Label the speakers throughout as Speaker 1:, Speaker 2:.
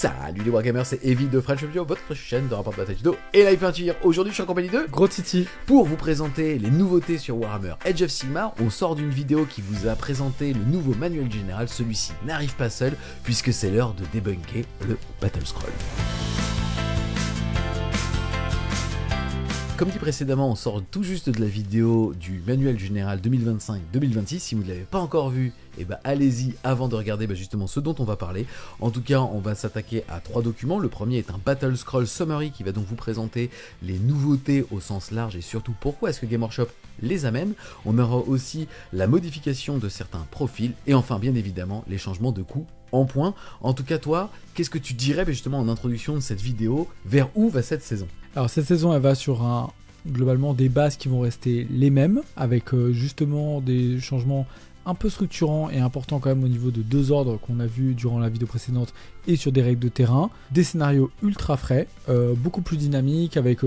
Speaker 1: Salut les Wargamers, c'est Evie de French Video, votre chaîne de rapport de bataille judo et live peinture. Aujourd'hui je suis en compagnie de
Speaker 2: Gros Titi
Speaker 1: pour vous présenter les nouveautés sur Warhammer Age of Sigmar. On sort d'une vidéo qui vous a présenté le nouveau manuel général. Celui-ci n'arrive pas seul puisque c'est l'heure de débunker le Battle Scroll. Comme dit précédemment, on sort tout juste de la vidéo du manuel général 2025-2026. Si vous ne l'avez pas encore vu, allez-y avant de regarder justement ce dont on va parler. En tout cas, on va s'attaquer à 3 documents. Le premier est un Battle Scroll Summary qui va donc vous présenter les nouveautés au sens large et surtout pourquoi est-ce que Game Workshop les amène. On aura aussi la modification de certains profils et enfin bien évidemment les changements de coûts en points. En tout cas toi, qu'est-ce que tu dirais justement en introduction de cette vidéo? Vers où va cette saison?
Speaker 2: Alors cette saison elle va sur globalement des bases qui vont rester les mêmes avec justement des changements un peu structurants et importants quand même au niveau de 2 ordres qu'on a vu durant la vidéo précédente et sur des règles de terrain, des scénarios ultra frais, beaucoup plus dynamiques avec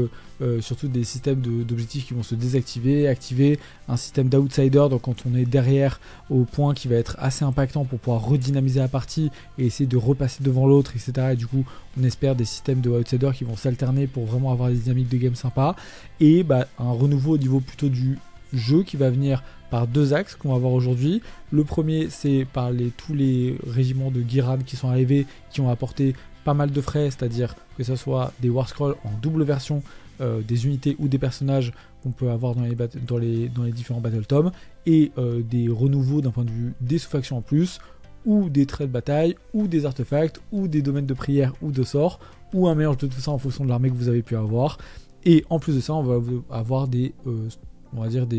Speaker 2: surtout des systèmes d'objectifs qui vont se désactiver, activer un système d'outsider, donc quand on est derrière au point qui va être assez impactant pour pouvoir redynamiser la partie et essayer de repasser devant l'autre, etc. Et du coup on espère des systèmes de outsider qui vont s'alterner pour vraiment avoir des dynamiques de game sympas et un renouveau au niveau plutôt du jeu qui va venir par 2 axes qu'on va voir aujourd'hui. Le premier c'est par tous les régiments de Guiran qui sont arrivés, qui ont apporté pas mal de frais, c'est-à-dire que ce soit des War Scrolls en double version, des unités ou des personnages qu'on peut avoir dans les différents Battle Tomes, et des renouveaux d'un point de vue des sous-factions en plus, ou des traits de bataille, ou des artefacts, ou des domaines de prière ou de sorts, ou un mélange de tout ça en fonction de l'armée que vous avez pu avoir. Et en plus de ça, on va avoir des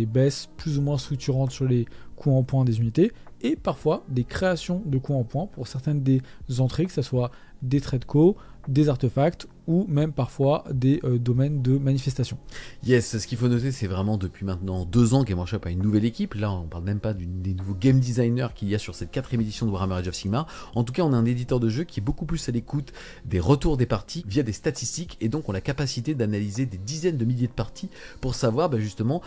Speaker 2: baisses plus ou moins structurantes sur les coûts en points des unités et parfois des créations de coûts en points pour certaines des entrées, que ce soit des traits de co, des artefacts ou même parfois des domaines de manifestation.
Speaker 1: Yes, ce qu'il faut noter, c'est vraiment depuis maintenant 2 ans Game Workshop a une nouvelle équipe. Là, on parle même pas des nouveaux game designers qu'il y a sur cette 4ème édition de Warhammer Age of Sigmar. En tout cas, on a un éditeur de jeu qui est beaucoup plus à l'écoute des retours des parties via des statistiques et donc on a la capacité d'analyser des dizaines de milliers de parties pour savoir justement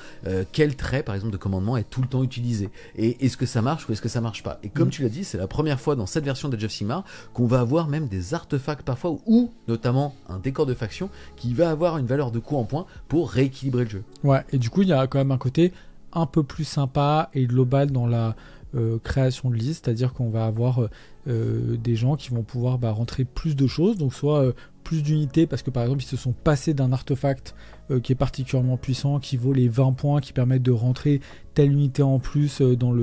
Speaker 1: quel trait, par exemple, de commandement est tout le temps utilisé et est-ce que ça marche ou est-ce que ça marche pas. Et comme tu l'as dit, c'est la première fois dans cette version d'Age of Sigmar qu'on va avoir même des artefacts parfois ou notamment un décor de faction qui va avoir une valeur de coût en points pour rééquilibrer le jeu.
Speaker 2: Ouais, et du coup il y a quand même un côté un peu plus sympa et global dans la création de liste, c'est-à-dire qu'on va avoir des gens qui vont pouvoir rentrer plus de choses, donc soit plus d'unités parce que par exemple ils se sont passés d'un artefact qui est particulièrement puissant, qui vaut les 20 points, qui permettent de rentrer telle unité en plus dans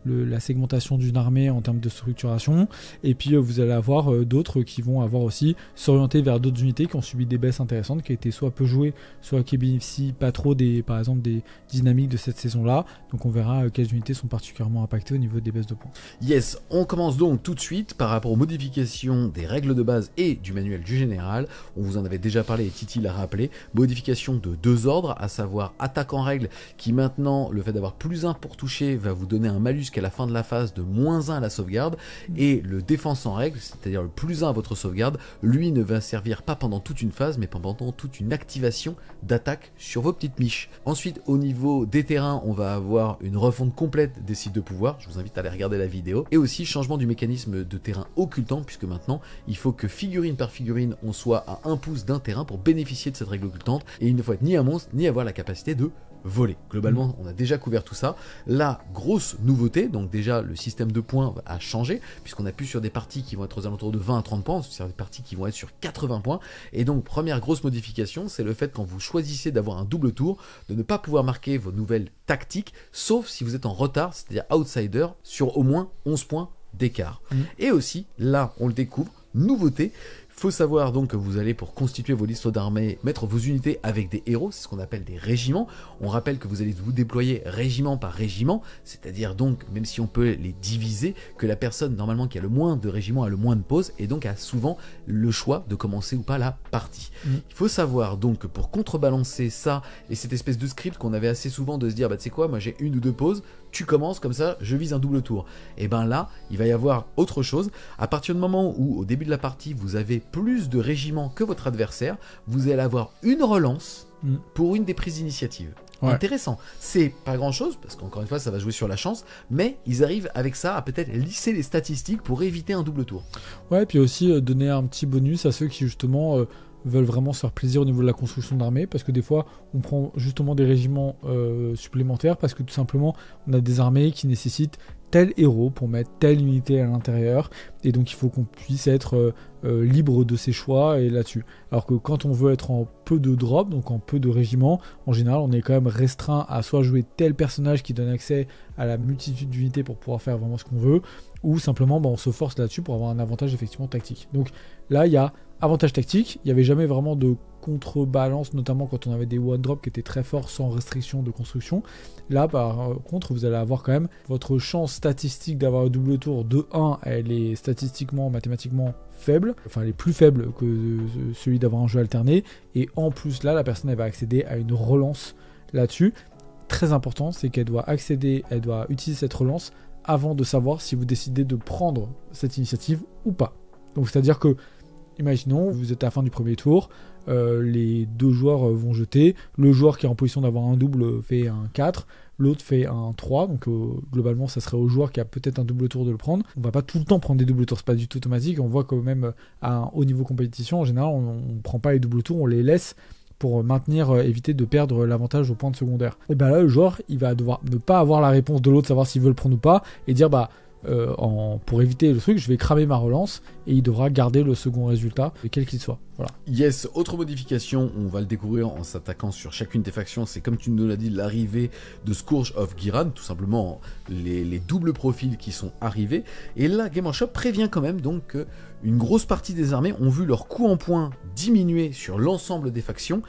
Speaker 2: la segmentation d'une armée en termes de structuration, et puis vous allez avoir d'autres qui vont avoir aussi s'orienter vers d'autres unités qui ont subi des baisses intéressantes, qui étaient soit peu jouées, soit qui bénéficient pas trop par exemple des dynamiques de cette saison-là, donc on verra quelles unités sont particulièrement impactées au niveau des baisses de points.
Speaker 1: Yes, on commence donc tout de suite par rapport aux modifications des règles de base et du manuel du général. On vous en avait déjà parlé et Titi l'a rappelé, modification de 2 ordres, à savoir attaque en règle qui maintenant, le fait d'avoir plus 1 pour toucher va vous donner un malus qu'à la fin de la phase de -1 à la sauvegarde, et le défense en règle, c'est-à-dire le +1 à votre sauvegarde, lui ne va servir pas pendant toute une phase mais pendant toute une activation d'attaque sur vos petites miches. Ensuite au niveau des terrains, on va avoir une refonte complète des sites de pouvoir, je vous invite à aller regarder la vidéo, et aussi changement du mécanisme de terrain occultant puisque maintenant il faut que figurine par figurine on soit à 1 pouce d'un terrain pour bénéficier de cette règle occultante, et il ne faut être ni un monstre ni avoir la capacité de voler. Globalement, on a déjà couvert tout ça. La grosse nouveauté, donc déjà le système de points a changé, puisqu'on a plus sur des parties qui vont être aux alentours de 20 à 30 points, sur des parties qui vont être sur 80 points. Et donc, première grosse modification, c'est le fait quand vous choisissez d'avoir un double tour, de ne pas pouvoir marquer vos nouvelles tactiques, sauf si vous êtes en retard, c'est-à-dire outsider, sur au moins 11 points d'écart. Et aussi, là, on le découvre, nouveauté, faut savoir donc que vous allez, pour constituer vos listes d'armées, mettre vos unités avec des héros, c'est ce qu'on appelle des régiments. On rappelle que vous allez vous déployer régiment par régiment, c'est-à-dire donc, même si on peut les diviser, que la personne normalement qui a le moins de régiments a le moins de pauses et donc a souvent le choix de commencer ou pas la partie. Il faut savoir donc que pour contrebalancer ça et cette espèce de script qu'on avait assez souvent de se dire, tu sais quoi, moi j'ai 1 ou 2 pauses, tu commences comme ça, je vise un double tour. Et là, il va y avoir autre chose. À partir du moment où, au début de la partie, vous avez plus de régiments que votre adversaire, vous allez avoir une relance pour une des prises d'initiative.
Speaker 2: Ouais.
Speaker 1: Intéressant. C'est pas grand chose, parce qu'encore une fois, ça va jouer sur la chance, mais ils arrivent avec ça à peut-être lisser les statistiques pour éviter un double tour.
Speaker 2: Ouais, puis aussi donner un petit bonus à ceux qui justement veulent vraiment se faire plaisir au niveau de la construction d'armée, parce que des fois on prend justement des régiments supplémentaires, parce que tout simplement on a des armées qui nécessitent tel héros pour mettre telle unité à l'intérieur, et donc il faut qu'on puisse être libre de ses choix et là-dessus. Alors que quand on veut être en peu de drop, donc en peu de régiments, en général on est quand même restreint à soit jouer tel personnage qui donne accès à la multitude d'unités pour pouvoir faire vraiment ce qu'on veut, ou simplement on se force là-dessus pour avoir un avantage effectivement tactique. Donc là il y a avantage tactique, il n'y avait jamais vraiment de contrebalance, notamment quand on avait des one drop qui étaient très forts sans restriction de construction. Là par contre vous allez avoir quand même votre chance statistique d'avoir un double tour de 1, elle est statistiquement, mathématiquement faible, enfin elle est plus faible que celui d'avoir un jeu alterné, et en plus là la personne elle va accéder à une relance là-dessus. Très important, c'est qu'elle doit accéder, elle doit utiliser cette relance avant de savoir si vous décidez de prendre cette initiative ou pas. Donc c'est à dire que imaginons, vous êtes à la fin du premier tour, les deux joueurs vont jeter, le joueur qui est en position d'avoir un double fait un 4, l'autre fait un 3, donc globalement ça serait au joueur qui a peut-être un double tour de le prendre. On va pas tout le temps prendre des doubles tours, c'est pas du tout automatique, on voit quand même à un haut niveau compétition, en général on prend pas les doubles tours, on les laisse pour maintenir, éviter de perdre l'avantage au point de secondaire. Et bien là le joueur il va devoir ne pas avoir la réponse de l'autre, savoir s'il veut le prendre ou pas, et dire pour éviter le truc, je vais cramer ma relance et il devra garder le second résultat, quel qu'il soit. Voilà.
Speaker 1: Yes, autre modification, on va le découvrir en s'attaquant sur chacune des factions, c'est comme tu nous l'as dit, l'arrivée de Scourge of Ghiran, tout simplement les doubles profils qui sont arrivés. Et là, Game Workshop prévient quand même donc que une grosse partie des armées ont vu leur coût en points diminuer sur l'ensemble des factions,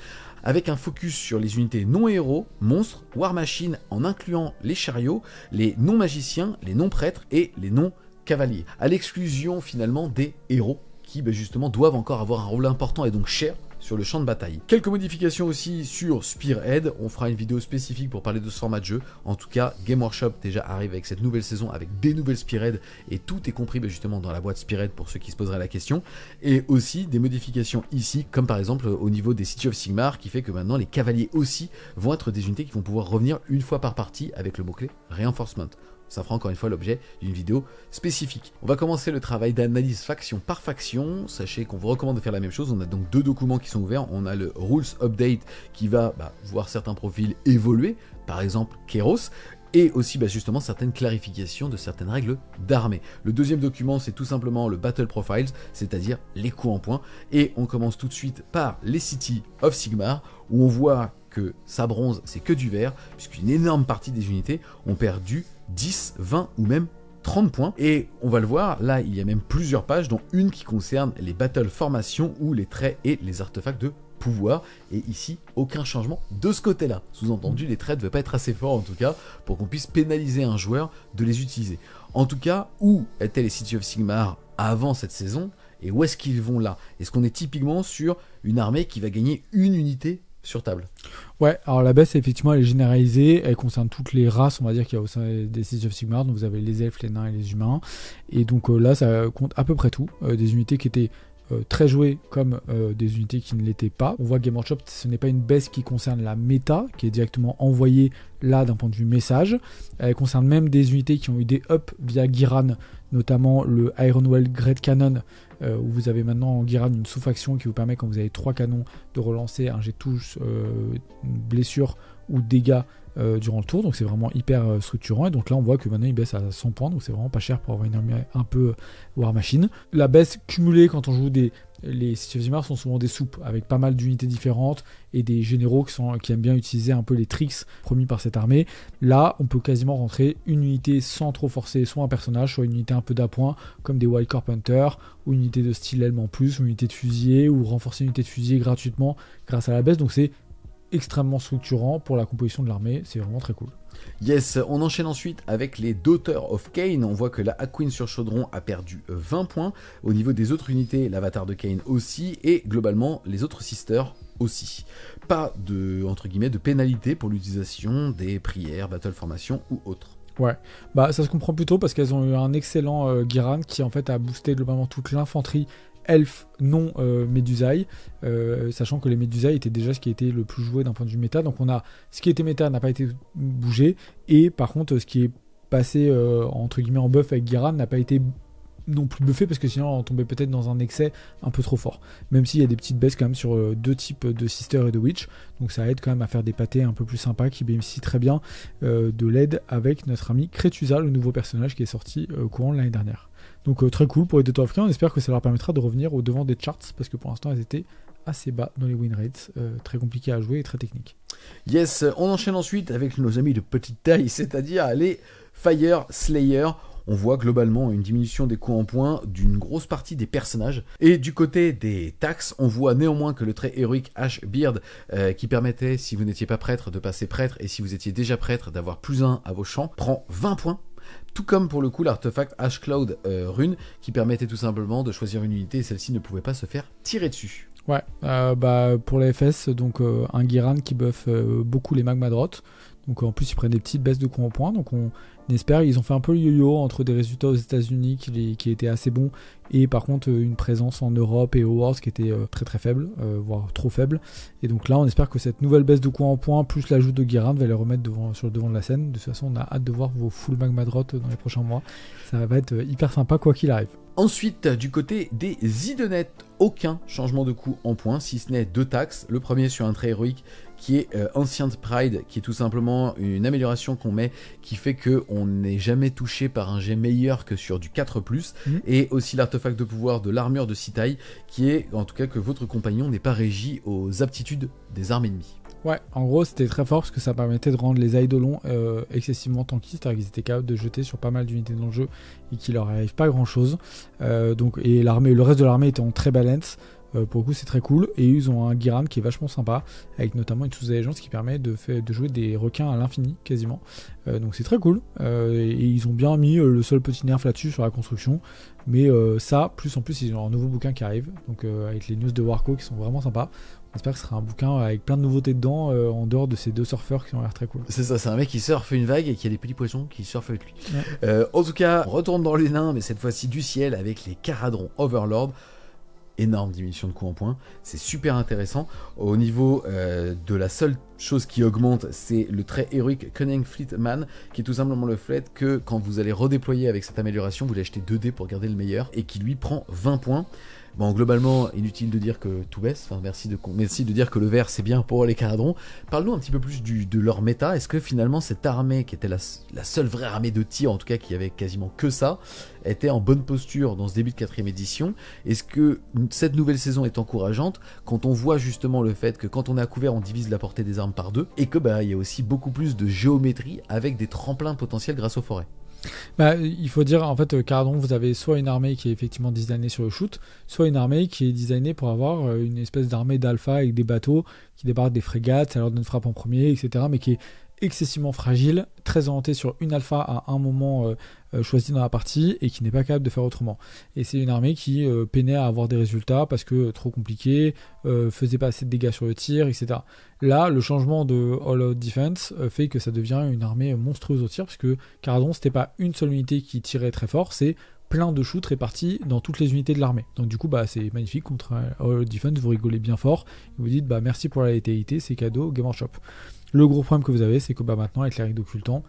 Speaker 1: avec un focus sur les unités non-héros, monstres, war machines, en incluant les chariots, les non-magiciens, les non-prêtres et les non-cavaliers, à l'exclusion finalement des héros, qui justement doivent encore avoir un rôle important et donc cher sur le champ de bataille. Quelques modifications aussi sur Spearhead, on fera une vidéo spécifique pour parler de ce format de jeu. En tout cas, Game Workshop déjà arrive avec cette nouvelle saison, avec des nouvelles Spearhead, et tout est compris justement dans la boîte Spearhead pour ceux qui se poseraient la question. Et aussi des modifications ici, comme par exemple au niveau des City of Sigmar, qui fait que maintenant les cavaliers aussi vont être des unités qui vont pouvoir revenir une fois par partie avec le mot-clé Reinforcement. Ça fera encore une fois l'objet d'une vidéo spécifique. On va commencer le travail d'analyse faction par faction. Sachez qu'on vous recommande de faire la même chose. On a donc deux documents qui sont ouverts. On a le Rules Update qui va voir certains profils évoluer, par exemple Kéros, et aussi justement certaines clarifications de certaines règles d'armée. Le deuxième document, c'est tout simplement le Battle Profiles, c'est-à-dire les coups en points. Et on commence tout de suite par les City of Sigmar, où on voit que ça bronze, c'est que du vert, puisqu'une énorme partie des unités ont perdu 10, 20 ou même 30 points. Et on va le voir, là il y a même plusieurs pages, dont une qui concerne les battle formations ou les traits et les artefacts de pouvoir. Et ici, aucun changement de ce côté-là. Sous-entendu, les traits ne devaient pas être assez forts en tout cas pour qu'on puisse pénaliser un joueur de les utiliser. En tout cas, où étaient les City of Sigmar avant cette saison et où est-ce qu'ils vont là? Est-ce qu'on est typiquement sur une armée qui va gagner une unité sur table?
Speaker 2: Ouais, alors la baisse effectivement elle est généralisée, elle concerne toutes les races, on va dire qu'il y a au sein des City of Sigmar, donc vous avez les elfes, les nains et les humains, et donc là ça compte à peu près tout, des unités qui étaient très jouées comme des unités qui ne l'étaient pas. On voit Game Workshop, ce n'est pas une baisse qui concerne la méta, qui est directement envoyée là d'un point de vue message, elle concerne même des unités qui ont eu des ups via Ghiran, notamment le Ironwell Great Cannon, où vous avez maintenant en Ghiran une sous-faction qui vous permet, quand vous avez 3 canons, de relancer un jet de touche, blessure ou dégâts durant le tour, donc c'est vraiment hyper structurant. Et donc là on voit que maintenant il baisse à 100 points, donc c'est vraiment pas cher pour avoir une armée un peu War Machine. La baisse cumulée quand on joue les City of Sigmar sont souvent des soupes avec pas mal d'unités différentes et des généraux qui aiment bien utiliser un peu les tricks promis par cette armée. Là on peut quasiment rentrer une unité sans trop forcer soit un personnage, soit une unité un peu d'appoint comme des Wild Carpenter, ou une unité de style helm en plus, ou une unité de fusilier, ou renforcer une unité de fusilier gratuitement grâce à la baisse. Donc c'est extrêmement structurant pour la composition de l'armée, c'est vraiment très cool.
Speaker 1: Yes, on enchaîne ensuite avec les Daughters of Khaine. On voit que la Hakwyn sur Chaudron a perdu 20 points. Au niveau des autres unités, l'avatar de Khaine aussi, et globalement les autres sisters aussi. Pas de, entre guillemets, de pénalité pour l'utilisation des prières, battle formation ou autres.
Speaker 2: Ouais, ça se comprend plutôt parce qu'elles ont eu un excellent Ghiran qui en fait a boosté globalement toute l'infanterie Elf non Médusaille, sachant que les Médusailles étaient déjà ce qui était le plus joué d'un point de vue méta. Donc on a ce qui était méta n'a pas été bougé, et par contre ce qui est passé entre guillemets en buff avec Giran n'a pas été non plus buffé, parce que sinon on tombait peut-être dans un excès un peu trop fort, même s'il y a des petites baisses quand même sur deux types de Sister et de Witch, donc ça aide quand même à faire des pâtés un peu plus sympas qui bénéficient très bien de l'aide avec notre ami Crétusa, le nouveau personnage qui est sorti au courant de l'année dernière. Donc très cool pour les Dota of Cain, on espère que ça leur permettra de revenir au devant des charts, parce que pour l'instant elles étaient assez bas dans les win rates, très compliqué à jouer et très technique.
Speaker 1: Yes, on enchaîne ensuite avec nos amis de petite taille, c'est-à-dire les Fire Slayer. On voit globalement une diminution des coups en points d'une grosse partie des personnages. Et du côté des taxes, on voit néanmoins que le trait héroïque Ash Beard, qui permettait, si vous n'étiez pas prêtre, de passer prêtre, et si vous étiez déjà prêtre, d'avoir +1 à vos champs, prend 20 points. Tout comme pour le coup l'artefact Ash Cloud Rune, qui permettait tout simplement de choisir une unité, et celle-ci ne pouvait pas se faire tirer dessus.
Speaker 2: Ouais, pour les FS, donc un Giran qui buff beaucoup les Magmadrot. Donc en plus ils prennent des petites baisses de coups en points, donc on espère. Ils ont fait un peu le yo-yo entre des résultats aux États-Unis qui étaient assez bons, et par contre une présence en Europe et aux Worlds qui était très très faible, voire trop faible. Et donc là on espère que cette nouvelle baisse de coups en points plus l'ajout de Giran va les remettre sur le devant de la scène. De toute façon on a hâte de voir vos full Magmadrot dans les prochains mois, ça va être hyper sympa quoi qu'il arrive.
Speaker 1: Ensuite, du côté des Zidonet, aucun changement de coût en points, si ce n'est 2 taxes. Le premier sur un trait héroïque qui est Ancient Pride, qui est tout simplement une amélioration qu'on met, qui fait qu'on n'est jamais touché par un jet meilleur que sur du 4+, et aussi l'artefact de pouvoir de l'armure de Sitaï, qui est en tout cas que votre compagnon n'est pas régi aux aptitudes des armes ennemies.
Speaker 2: Ouais, en gros c'était très fort parce que ça permettait de rendre les Eidolons excessivement tanky, c'est-à-dire qu'ils étaient capables de jeter sur pas mal d'unités dans le jeu et qu'il leur arrive pas grand chose. Et le reste de l'armée était en très balance. Pour le coup c'est très cool, et ils ont un Giran qui est vachement sympa, avec notamment une sous-allégeance qui permet de jouer des requins à l'infini quasiment, donc c'est très cool, et ils ont bien mis le seul petit nerf là-dessus sur la construction, mais ça, plus en plus ils ont un nouveau bouquin qui arrive, donc avec les news de Warco qui sont vraiment sympas. On espère que ce sera un bouquin avec plein de nouveautés dedans, en dehors de ces deux surfeurs qui ont l'air très cool.
Speaker 1: C'est ça, c'est un mec qui surfe une vague et qui a des petits poissons qui surfent avec lui. Ouais. En tout cas, on retourne dans les nains, mais cette fois-ci du ciel, avec les Caradrons Overlord. Énorme diminution de coûts en points, c'est super intéressant. Au niveau de la seule chose qui augmente, c'est le trait héroïque Cunning Fleetman, qui est tout simplement le fait que quand vous allez redéployer avec cette amélioration, vous l'achetez 2D pour garder le meilleur, et qui lui prend 20 points. Bon, globalement, inutile de dire que tout baisse, enfin merci de dire que le vert c'est bien pour les Caradrons. Parle-nous un petit peu plus de leur méta. Est-ce que finalement cette armée, qui était la seule vraie armée de tir, en tout cas qui avait quasiment que ça, était en bonne posture dans ce début de 4ème édition? Est-ce que cette nouvelle saison est encourageante quand on voit justement le fait que quand on est à couvert on divise la portée des armes par 2, et que il y a aussi beaucoup plus de géométrie avec des tremplins potentiels grâce aux forêts?
Speaker 2: Il faut dire, en fait, Caradron, vous avez soit une armée qui est effectivement designée sur le shoot, soit une armée qui est designée pour avoir une espèce d'armée d'alpha avec des bateaux qui débarquent des frégates, ça leur donne frappe en premier, etc., mais qui est excessivement fragile, très orientée sur une alpha à un moment choisi dans la partie, et qui n'est pas capable de faire autrement. Et c'est une armée qui peinait à avoir des résultats parce que trop compliqué, faisait pas assez de dégâts sur le tir, etc. Là, le changement de All Out Defense fait que ça devient une armée monstrueuse au tir, parce que Caradron, c'était pas une seule unité qui tirait très fort, c'est plein de shoots répartis dans toutes les unités de l'armée. Donc du coup, c'est magnifique contre All Out Defense, vous rigolez bien fort, et vous dites merci pour la létalité, c'est cadeau, Game Workshop. Le gros problème que vous avez, c'est que maintenant, avec l'Éric d'Occultant,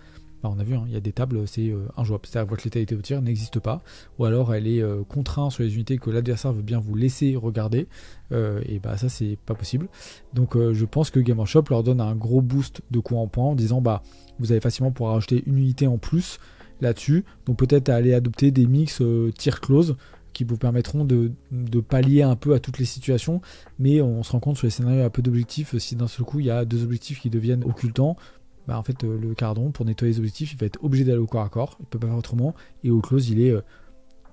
Speaker 2: on a vu, il y a des tables, c'est injouable. C'est-à-dire que votre létalité au tir n'existe pas, ou alors elle est contrainte sur les unités que l'adversaire veut bien vous laisser regarder, et ça, c'est pas possible. Donc je pense que Game Workshop leur donne un gros boost de coups en points en disant vous allez facilement pouvoir rajouter une unité en plus là-dessus, donc peut-être aller adopter des mix tir close qui vous permettront de pallier un peu à toutes les situations, mais on se rend compte sur les scénarios à peu d'objectifs, si d'un seul coup il y a 2 objectifs qui deviennent occultants, en fait le Caradron, pour nettoyer les objectifs, il va être obligé d'aller au corps à corps, il peut pas faire autrement, et au close il est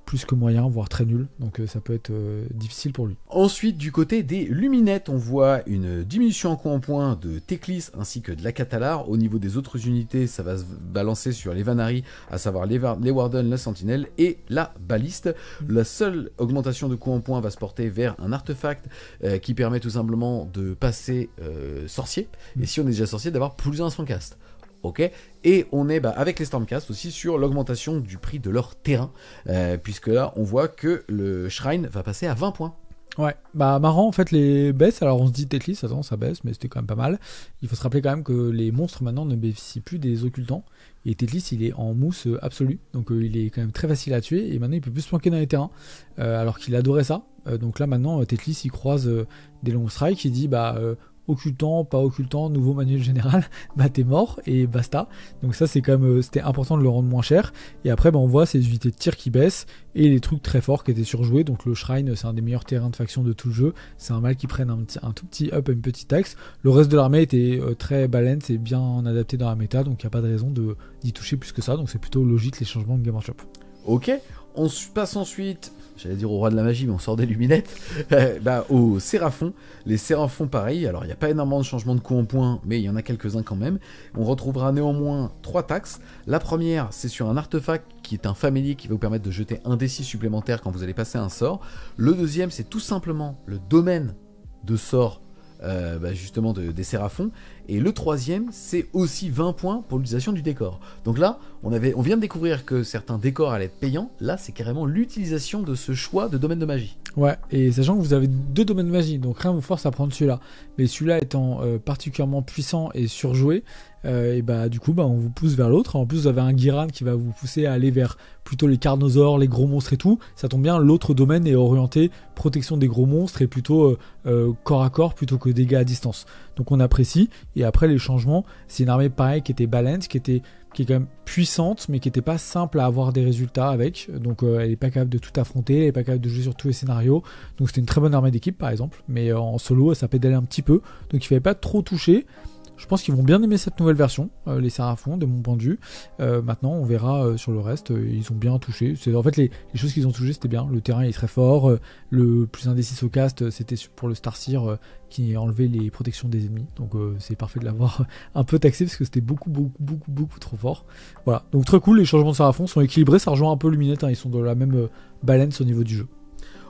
Speaker 2: plus que moyen, voire très nul, donc ça peut être difficile pour lui.
Speaker 1: Ensuite, du côté des Luminettes, on voit une diminution en coût en points de Teclis ainsi que de la Catalar. Au niveau des autres unités, ça va se balancer sur les Vanari, à savoir les Warden, la Sentinelle et la Baliste. La seule augmentation de coût en points va se porter vers un artefact qui permet tout simplement de passer sorcier, et si on est déjà sorcier, d'avoir plus 1 à son cast. Ok, et on est avec les Stormcast aussi sur l'augmentation du prix de leur terrain, puisque là on voit que le Shrine va passer à 20 points.
Speaker 2: Ouais, marrant en fait les baisses. Alors on se dit Tetris, attends, ça baisse, mais c'était quand même pas mal. Il faut se rappeler quand même que les monstres maintenant ne bénéficient plus des occultants. Et Tetris il est en mousse absolue, donc il est quand même très facile à tuer. Et maintenant il peut plus se planquer dans les terrains, alors qu'il adorait ça. Donc là maintenant Tetris il croise des long strikes, il dit occultant, pas occultant, nouveau manuel général, t'es mort et basta. Donc ça c'est quand même c'était important de le rendre moins cher. Et après on voit ces unités de tir qui baissent et les trucs très forts qui étaient surjoués. Donc le Shrine c'est un des meilleurs terrains de faction de tout le jeu. C'est un mal qui prenne un tout petit up, une petite taxe. Le reste de l'armée était très balance et bien adapté dans la méta, donc il n'y a pas de raison d'y toucher plus que ça. Donc c'est plutôt logique les changements de Game Workshop.
Speaker 1: Ok, on passe ensuite, j'allais dire au roi de la magie, mais on sort des luminettes, aux Séraphons. Les Séraphons, pareil, alors il n'y a pas énormément de changements de coût en points, mais il y en a quelques-uns quand même. On retrouvera néanmoins 3 taxes. La première, c'est sur un artefact qui est un familier qui va vous permettre de jeter un D6 supplémentaire quand vous allez passer un sort. Le deuxième, c'est tout simplement le domaine de sort justement des Séraphons. Et le troisième, c'est aussi 20 points pour l'utilisation du décor. Donc là, on vient de découvrir que certains décors allaient être payants. Là, c'est carrément l'utilisation de ce choix de domaine de magie.
Speaker 2: Ouais, et sachant que vous avez 2 domaines de magie, donc rien ne vous force à prendre celui-là. Mais celui-là étant particulièrement puissant et surjoué, du coup, on vous pousse vers l'autre. En plus, vous avez un Ghiran qui va vous pousser à aller vers plutôt les Carnosaures, les gros monstres et tout. Ça tombe bien, l'autre domaine est orienté protection des gros monstres et plutôt corps à corps plutôt que dégâts à distance. Donc on apprécie. Et après les changements, c'est une armée pareille qui était balance, qui est quand même puissante, mais qui n'était pas simple à avoir des résultats avec. Donc elle n'est pas capable de tout affronter, elle n'est pas capable de jouer sur tous les scénarios. Donc c'était une très bonne armée d'équipe par exemple, mais en solo ça pédalait un petit peu. Donc il ne fallait pas trop toucher. Je pense qu'ils vont bien aimer cette nouvelle version, les Séraphons, de mon point de vue. Maintenant, on verra sur le reste. Ils ont bien touché. En fait, les choses qu'ils ont touché, c'était bien. Le terrain est très fort. Le plus 1d6 au cast, c'était pour le Starseer qui enlevait les protections des ennemis. Donc, c'est parfait de l'avoir un peu taxé parce que c'était beaucoup trop fort. Voilà. Donc, très cool. Les changements de Séraphons sont équilibrés. Ça rejoint un peu Luminette. Ils sont dans la même balance au niveau du jeu.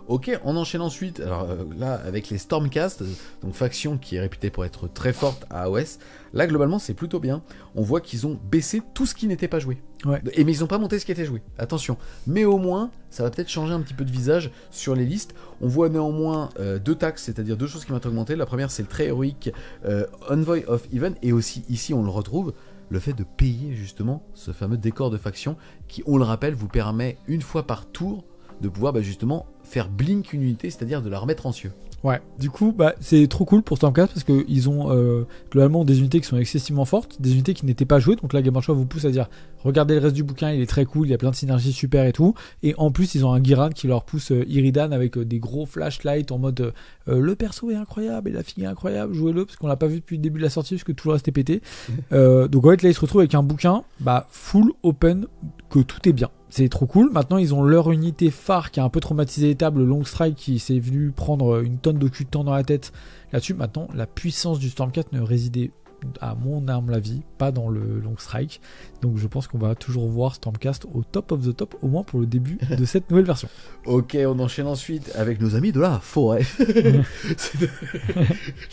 Speaker 1: Ok, on enchaîne ensuite, alors là avec les Stormcast, donc faction qui est réputée pour être très forte à AOS. Là globalement c'est plutôt bien, on voit qu'ils ont baissé tout ce qui n'était pas joué.
Speaker 2: Ouais.
Speaker 1: Mais ils n'ont pas monté ce qui était joué, attention. Mais au moins, ça va peut-être changer un petit peu de visage sur les listes. On voit néanmoins 2 taxes, c'est-à-dire 2 choses qui vont être augmentées. La première c'est le très héroïque Envoy of Even, et aussi ici on le retrouve, le fait de payer justement ce fameux décor de faction qui, on le rappelle, vous permet une fois par tour de pouvoir justement faire blink une unité, c'est-à-dire de la remettre en cieux.
Speaker 2: Ouais, du coup, c'est trop cool pour Stormcast parce qu'ils ont globalement des unités qui sont excessivement fortes, des unités qui n'étaient pas jouées. Donc là, Game Workshop vous pousse à dire regardez le reste du bouquin, il est très cool, il y a plein de synergies super et tout. Et en plus, ils ont un Ghiran qui leur pousse Iridan avec des gros flashlights en mode le perso est incroyable et la fille est incroyable, jouez-le parce qu'on l'a pas vu depuis le début de la sortie parce que tout le reste est pété. Donc en fait, là, ils se retrouvent avec un bouquin full open, que tout est bien. C'est trop cool. Maintenant, ils ont leur unité phare qui a un peu traumatisé les tables, le Long Strike qui s'est venu prendre une tonne d'occultants dans la tête là-dessus. Maintenant, la puissance du Stormcast ne résidait, à mon humble avis, pas dans le Long Strike. Donc je pense qu'on va toujours voir Stormcast au top of the top, au moins pour le début de cette nouvelle version.
Speaker 1: Ok, on enchaîne ensuite avec nos amis de la forêt.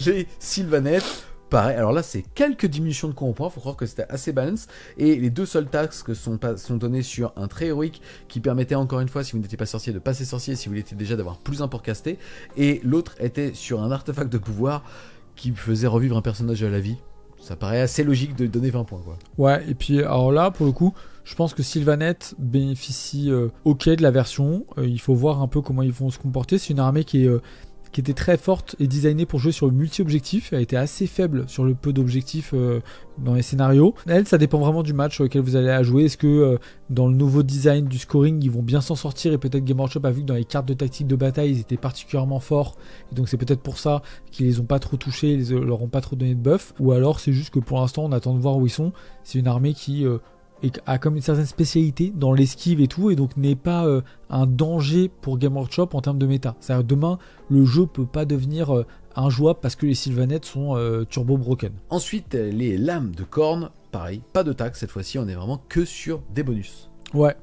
Speaker 1: Les Sylvanettes. Pareil, alors là c'est quelques diminutions de coût en points, faut croire que c'était assez balance, et les 2 seules taxes que sont données sur un très héroïque qui permettait encore une fois, si vous n'étiez pas sorcier, de passer sorcier, si vous l'étiez déjà, d'avoir plus un pour caster, et l'autre était sur un artefact de pouvoir qui faisait revivre un personnage à la vie. Ça paraît assez logique de donner 20 points quoi.
Speaker 2: Ouais, et puis alors là pour le coup, je pense que Sylvanette bénéficie ok de la version, il faut voir un peu comment ils vont se comporter. C'est une armée qui était très forte et designée pour jouer sur le multi-objectif. Elle était assez faible sur le peu d'objectifs dans les scénarios. Elle, ça dépend vraiment du match auquel vous allez à jouer. Est-ce que dans le nouveau design du scoring, ils vont bien s'en sortir, et peut-être Game Workshop a vu que dans les cartes de tactique de bataille, ils étaient particulièrement forts. Et donc c'est peut-être pour ça qu'ils les ont pas trop touchés, ils leur ont pas trop donné de buff. Ou alors c'est juste que pour l'instant, on attend de voir où ils sont. C'est une armée qui a comme une certaine spécialité dans l'esquive et tout, et donc n'est pas un danger pour Game Workshop en termes de méta. C'est-à-dire demain, le jeu peut pas devenir injouable parce que les Sylvanettes sont turbo broken.
Speaker 1: Ensuite, les lames de corne, pareil, pas de taxe cette fois-ci, on est vraiment que sur des bonus.
Speaker 2: Ouais,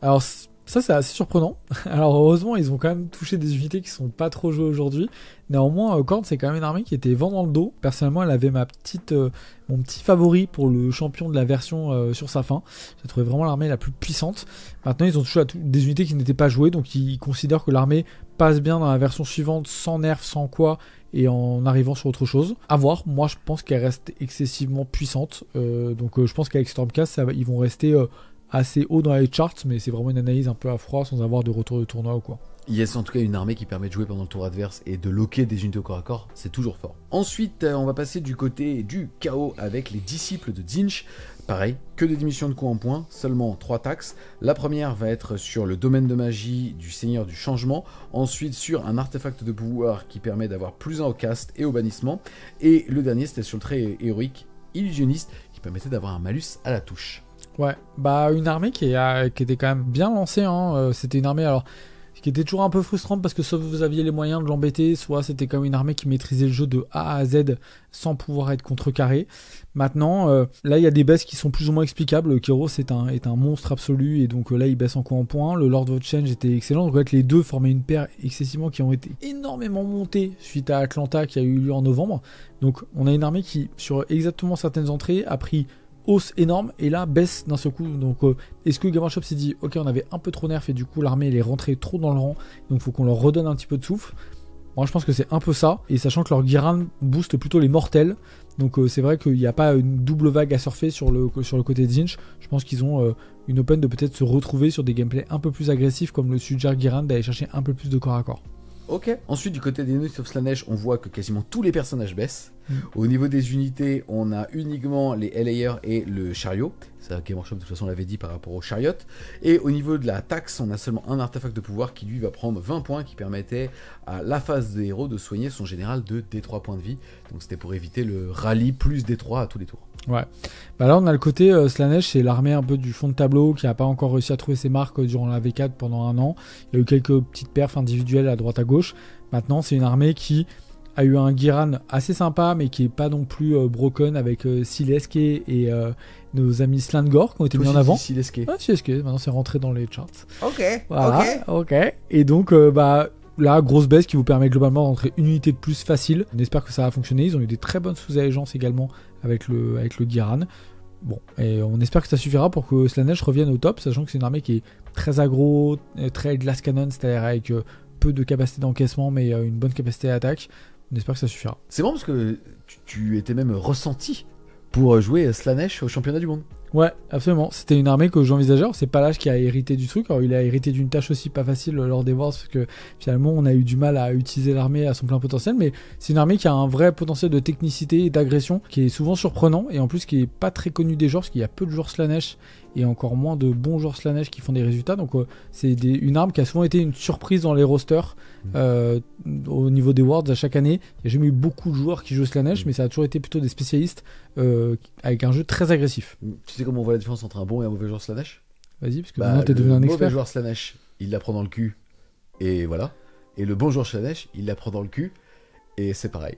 Speaker 2: alors Ça, c'est assez surprenant. Alors, heureusement, ils ont quand même touché des unités qui sont pas trop jouées aujourd'hui. Néanmoins, Khorne, c'est quand même une armée qui était vent dans le dos. Personnellement, elle avait mon petit favori pour le champion de la version sur sa fin. J'ai trouvé vraiment l'armée la plus puissante. Maintenant, ils ont touché à des unités qui n'étaient pas jouées, donc ils considèrent que l'armée passe bien dans la version suivante, sans nerfs, sans quoi, et en arrivant sur autre chose. À voir, moi je pense qu'elle reste excessivement puissante. Donc je pense qu'avec Stormcast, ils vont rester assez haut dans les charts, mais c'est vraiment une analyse un peu à froid sans avoir de retour de tournoi ou quoi.
Speaker 1: Yes, en tout cas une armée qui permet de jouer pendant le tour adverse et de loquer des unités au corps à corps, c'est toujours fort. Ensuite, on va passer du côté du chaos avec les disciples de Tzeentch. Pareil, que des diminutions de coûts en points, seulement 3 taxes. La première va être sur le domaine de magie du Seigneur du Changement, ensuite sur un artefact de pouvoir qui permet d'avoir plus 1 au cast et au bannissement, et le dernier c'était sur le trait héroïque illusionniste qui permettait d'avoir un malus à la touche.
Speaker 2: Ouais, bah une armée qui était quand même bien lancée, hein. C'était une armée alors qui était toujours un peu frustrante parce que soit vous aviez les moyens de l'embêter, soit c'était comme une armée qui maîtrisait le jeu de A à Z sans pouvoir être contrecarré. Maintenant, là il y a des baisses qui sont plus ou moins explicables. Kyros est un monstre absolu et donc là il baisse en coup en point. Le Lord of Change était excellent. Donc en fait, les deux formaient une paire excessivement qui ont été énormément montées suite à Atlanta qui a eu lieu en novembre. Donc on a une armée qui sur exactement certaines entrées a pris hausse énorme et là baisse d'un seul coup. Donc est-ce que Gamer Shop s'est dit ok on avait un peu trop nerf et du coup l'armée elle est rentrée trop dans le rang, donc faut qu'on leur redonne un petit peu de souffle. Moi je pense que c'est un peu ça, et sachant que leur Ghiran booste plutôt les mortels, donc c'est vrai qu'il n'y a pas une double vague à surfer sur le côté de Tzeentch. Je pense qu'ils ont une open de peut-être se retrouver sur des gameplays un peu plus agressifs comme le suggère Ghiran, d'aller chercher un peu plus de corps à corps.
Speaker 1: Ok. Ensuite, du côté des Knights of Slaanesh, on voit que quasiment tous les personnages baissent. Au niveau des unités, on a uniquement les Elayers et le chariot. Ça, Game Workshop de toute façon l'avait dit par rapport au chariot. Et au niveau de la taxe, on a seulement un artefact de pouvoir qui lui va prendre 20 points, qui permettait à la phase de héros de soigner son général de D3 points de vie. Donc c'était pour éviter le rallye plus D3 à tous les tours.
Speaker 2: Ouais. Bah là on a le côté Slaanesh, c'est l'armée un peu du fond de tableau qui n'a pas encore réussi à trouver ses marques durant la V4 pendant un an. Il y a eu quelques petites perfs individuelles à droite à gauche. Maintenant c'est une armée qui a eu un Ghiran assez sympa mais qui est pas non plus broken avec Sileske et nos amis Slangor qui ont été mis en avant.
Speaker 1: Sileske.
Speaker 2: Ah, Sileske, maintenant c'est rentré dans les charts.
Speaker 1: Ok.
Speaker 2: Voilà, ok. Et donc là, grosse baisse qui vous permet globalement d'entrer une unité de plus facile. On espère que ça va fonctionner. Ils ont eu des très bonnes sous-allégeances également avec le Ghiran. Bon, et on espère que ça suffira pour que Slaanesh revienne au top, sachant que c'est une armée qui est très aggro, très glass cannon, c'est-à-dire avec peu de capacité d'encaissement mais une bonne capacité d'attaque. On espère que ça suffira.
Speaker 1: C'est bon parce que tu étais même ressenti pour jouer Slaanesh au championnat du monde.
Speaker 2: Ouais, absolument. C'était une armée que j'envisageais. Alors, c'est pas l'âge qui a hérité du truc. Alors, il a hérité d'une tâche aussi pas facile lors des Wars parce que finalement, on a eu du mal à utiliser l'armée à son plein potentiel. Mais c'est une armée qui a un vrai potentiel de technicité et d'agression qui est souvent surprenant et en plus qui est pas très connu des joueurs parce qu'il y a peu de joueurs Slaanesh et encore moins de bons joueurs Slaanesh qui font des résultats. Donc, c'est une arme qui a souvent été une surprise dans les rosters au niveau des Worlds à chaque année. Il n'y a jamais eu beaucoup de joueurs qui jouent Slaanesh, mais ça a toujours été plutôt des spécialistes avec un jeu très agressif.
Speaker 1: Tu sais comment on voit la différence entre un bon et un mauvais joueur Slaanesh ?
Speaker 2: Vas-y, parce que maintenant t'es devenu un expert.
Speaker 1: Le mauvais joueur Slaanesh, il la prend dans le cul, et voilà. Et le bon joueur Slaanesh, il la prend dans le cul, et c'est pareil.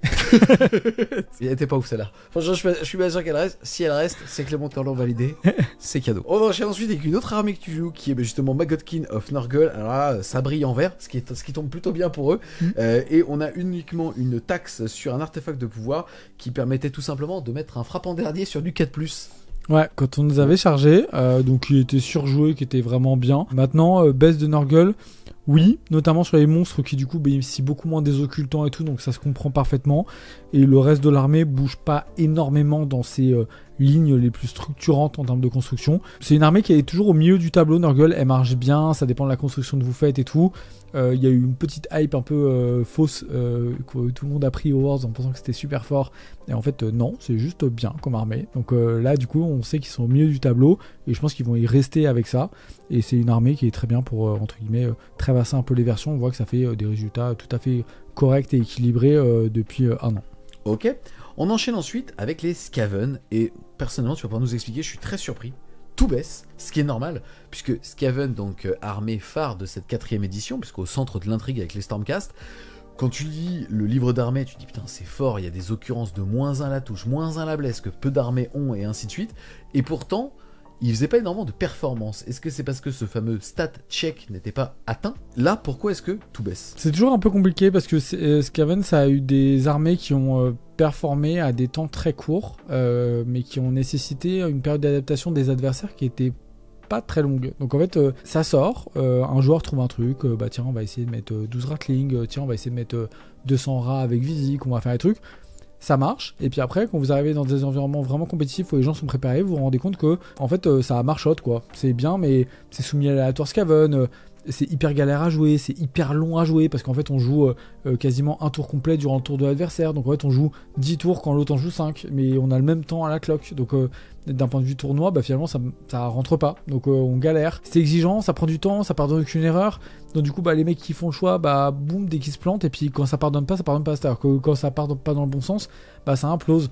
Speaker 1: Elle était pas ouf celle-là. Franchement, je suis pas sûr qu'elle reste. Si elle reste, c'est que les monteurs l'ont validé. C'est cadeau. On enchaîne ensuite avec une autre armée que tu joues, qui est justement Maggotkin of Nurgle. Alors là, ça brille en vert, ce qui tombe plutôt bien pour eux. Et on a uniquement une taxe sur un artefact de pouvoir qui permettait tout simplement de mettre un frappant dernier sur du 4+.
Speaker 2: Ouais, quand on nous avait chargé, donc il était surjoué, qui était vraiment bien. Maintenant, baisse de Nurgle, oui, notamment sur les monstres qui du coup bénéficient beaucoup moins des occultants et tout, donc ça se comprend parfaitement. Et le reste de l'armée bouge pas énormément dans ses lignes les plus structurantes en termes de construction. C'est une armée qui est toujours au milieu du tableau. Nurgle, elle marche bien, ça dépend de la construction que vous faites et tout. Il y a eu une petite hype un peu fausse que tout le monde a pris aux Wars en pensant que c'était super fort. Et en fait, non, c'est juste bien comme armée. Donc là, du coup, on sait qu'ils sont au milieu du tableau et je pense qu'ils vont y rester avec ça. Et c'est une armée qui est très bien pour, entre guillemets, travasser un peu les versions. On voit que ça fait des résultats tout à fait corrects et équilibrés depuis un an.
Speaker 1: Ok. On enchaîne ensuite avec les Skaven. Et personnellement, tu vas pouvoir nous expliquer, je suis très surpris. Tout baisse, ce qui est normal, puisque Skaven, donc armée phare de cette 4ème édition, puisqu'au centre de l'intrigue avec les Stormcast, quand tu lis le livre d'armée, tu te dis putain c'est fort, il y a des occurrences de -1 la touche, -1 la blesse, que peu d'armées ont, et ainsi de suite, et pourtant, il faisait pas énormément de performance. Est-ce que c'est parce que ce fameux stat check n'était pas atteint? Là, pourquoi est-ce que tout baisse?
Speaker 2: C'est toujours un peu compliqué parce que Skaven, ça a eu des armées qui ont performé à des temps très courts, mais qui ont nécessité une période d'adaptation des adversaires qui était pas très longue. Donc en fait, ça sort, un joueur trouve un truc, bah tiens, on va essayer de mettre 12 ratlings, tiens, on va essayer de mettre 200 rats avec Visic, on va faire des trucs. Ça marche, et puis après, quand vous arrivez dans des environnements vraiment compétitifs où les gens sont préparés, vous vous rendez compte que, en fait, ça marchote, quoi. C'est bien, mais c'est soumis à l'aléatoire Skaven, c'est hyper galère à jouer, c'est hyper long à jouer, parce qu'en fait, on joue quasiment un tour complet durant le tour de l'adversaire, donc en fait, on joue 10 tours quand l'autre en joue 5, mais on a le même temps à la cloque, donc d'un point de vue tournoi, bah finalement, ça rentre pas, donc on galère. C'est exigeant, ça prend du temps, ça pardonne qu'une erreur, donc du coup, bah les mecs qui font le choix, bah boum, dès qu'ils se plantent, et puis quand ça pardonne pas, c'est-à-dire que quand ça pardonne pas dans le bon sens, bah ça implose.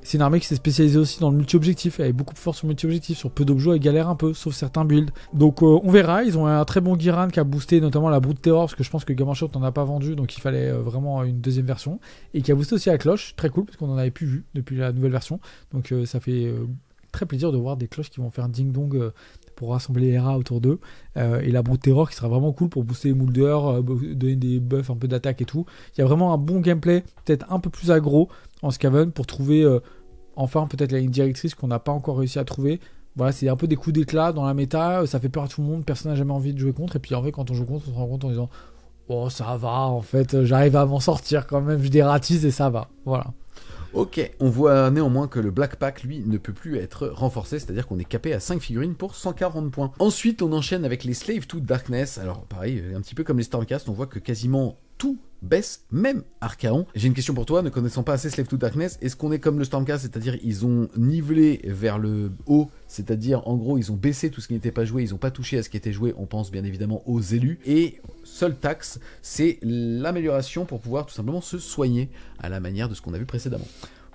Speaker 2: C'est une armée qui s'est spécialisée aussi dans le multi-objectif, elle est beaucoup plus forte sur le multi-objectif, sur peu d'objets elle galère un peu, sauf certains builds. Donc on verra, ils ont un très bon Giran qui a boosté notamment la Brute Terror, parce que je pense que Gamin Shot n'en a pas vendu, donc il fallait vraiment une deuxième version, et qui a boosté aussi la cloche, très cool, parce qu'on en avait plus vu depuis la nouvelle version, donc ça fait très plaisir de voir des cloches qui vont faire ding-dong pour rassembler les rats autour d'eux, et la Brute Terror qui sera vraiment cool pour booster les molders, donner des buffs, un peu d'attaque et tout. Il y a vraiment un bon gameplay, peut-être un peu plus aggro en Skaven, pour trouver enfin peut-être la ligne directrice qu'on n'a pas encore réussi à trouver. Voilà, c'est un peu des coups d'éclat dans la méta, ça fait peur à tout le monde, personne n'a jamais envie de jouer contre, et puis en fait quand on joue contre, on se rend compte en disant oh ça va, en fait j'arrive à m'en sortir quand même, je dératise et ça va, voilà.
Speaker 1: Ok, on voit néanmoins que le Black Pack, lui, ne peut plus être renforcé, c'est-à-dire qu'on est capé à 5 figurines pour 140 points. Ensuite, on enchaîne avec les Slave to Darkness. Alors, pareil, un petit peu comme les Stormcast, on voit que quasiment tout baisse, même Archaon. J'ai une question pour toi, ne connaissant pas assez Slave to Darkness, est-ce qu'on est comme le Stormcast, c'est-à-dire ils ont nivelé vers le haut, c'est-à-dire en gros ils ont baissé tout ce qui n'était pas joué, ils n'ont pas touché à ce qui était joué, on pense bien évidemment aux élus, et seule taxe, c'est l'amélioration pour pouvoir tout simplement se soigner à la manière de ce qu'on a vu précédemment.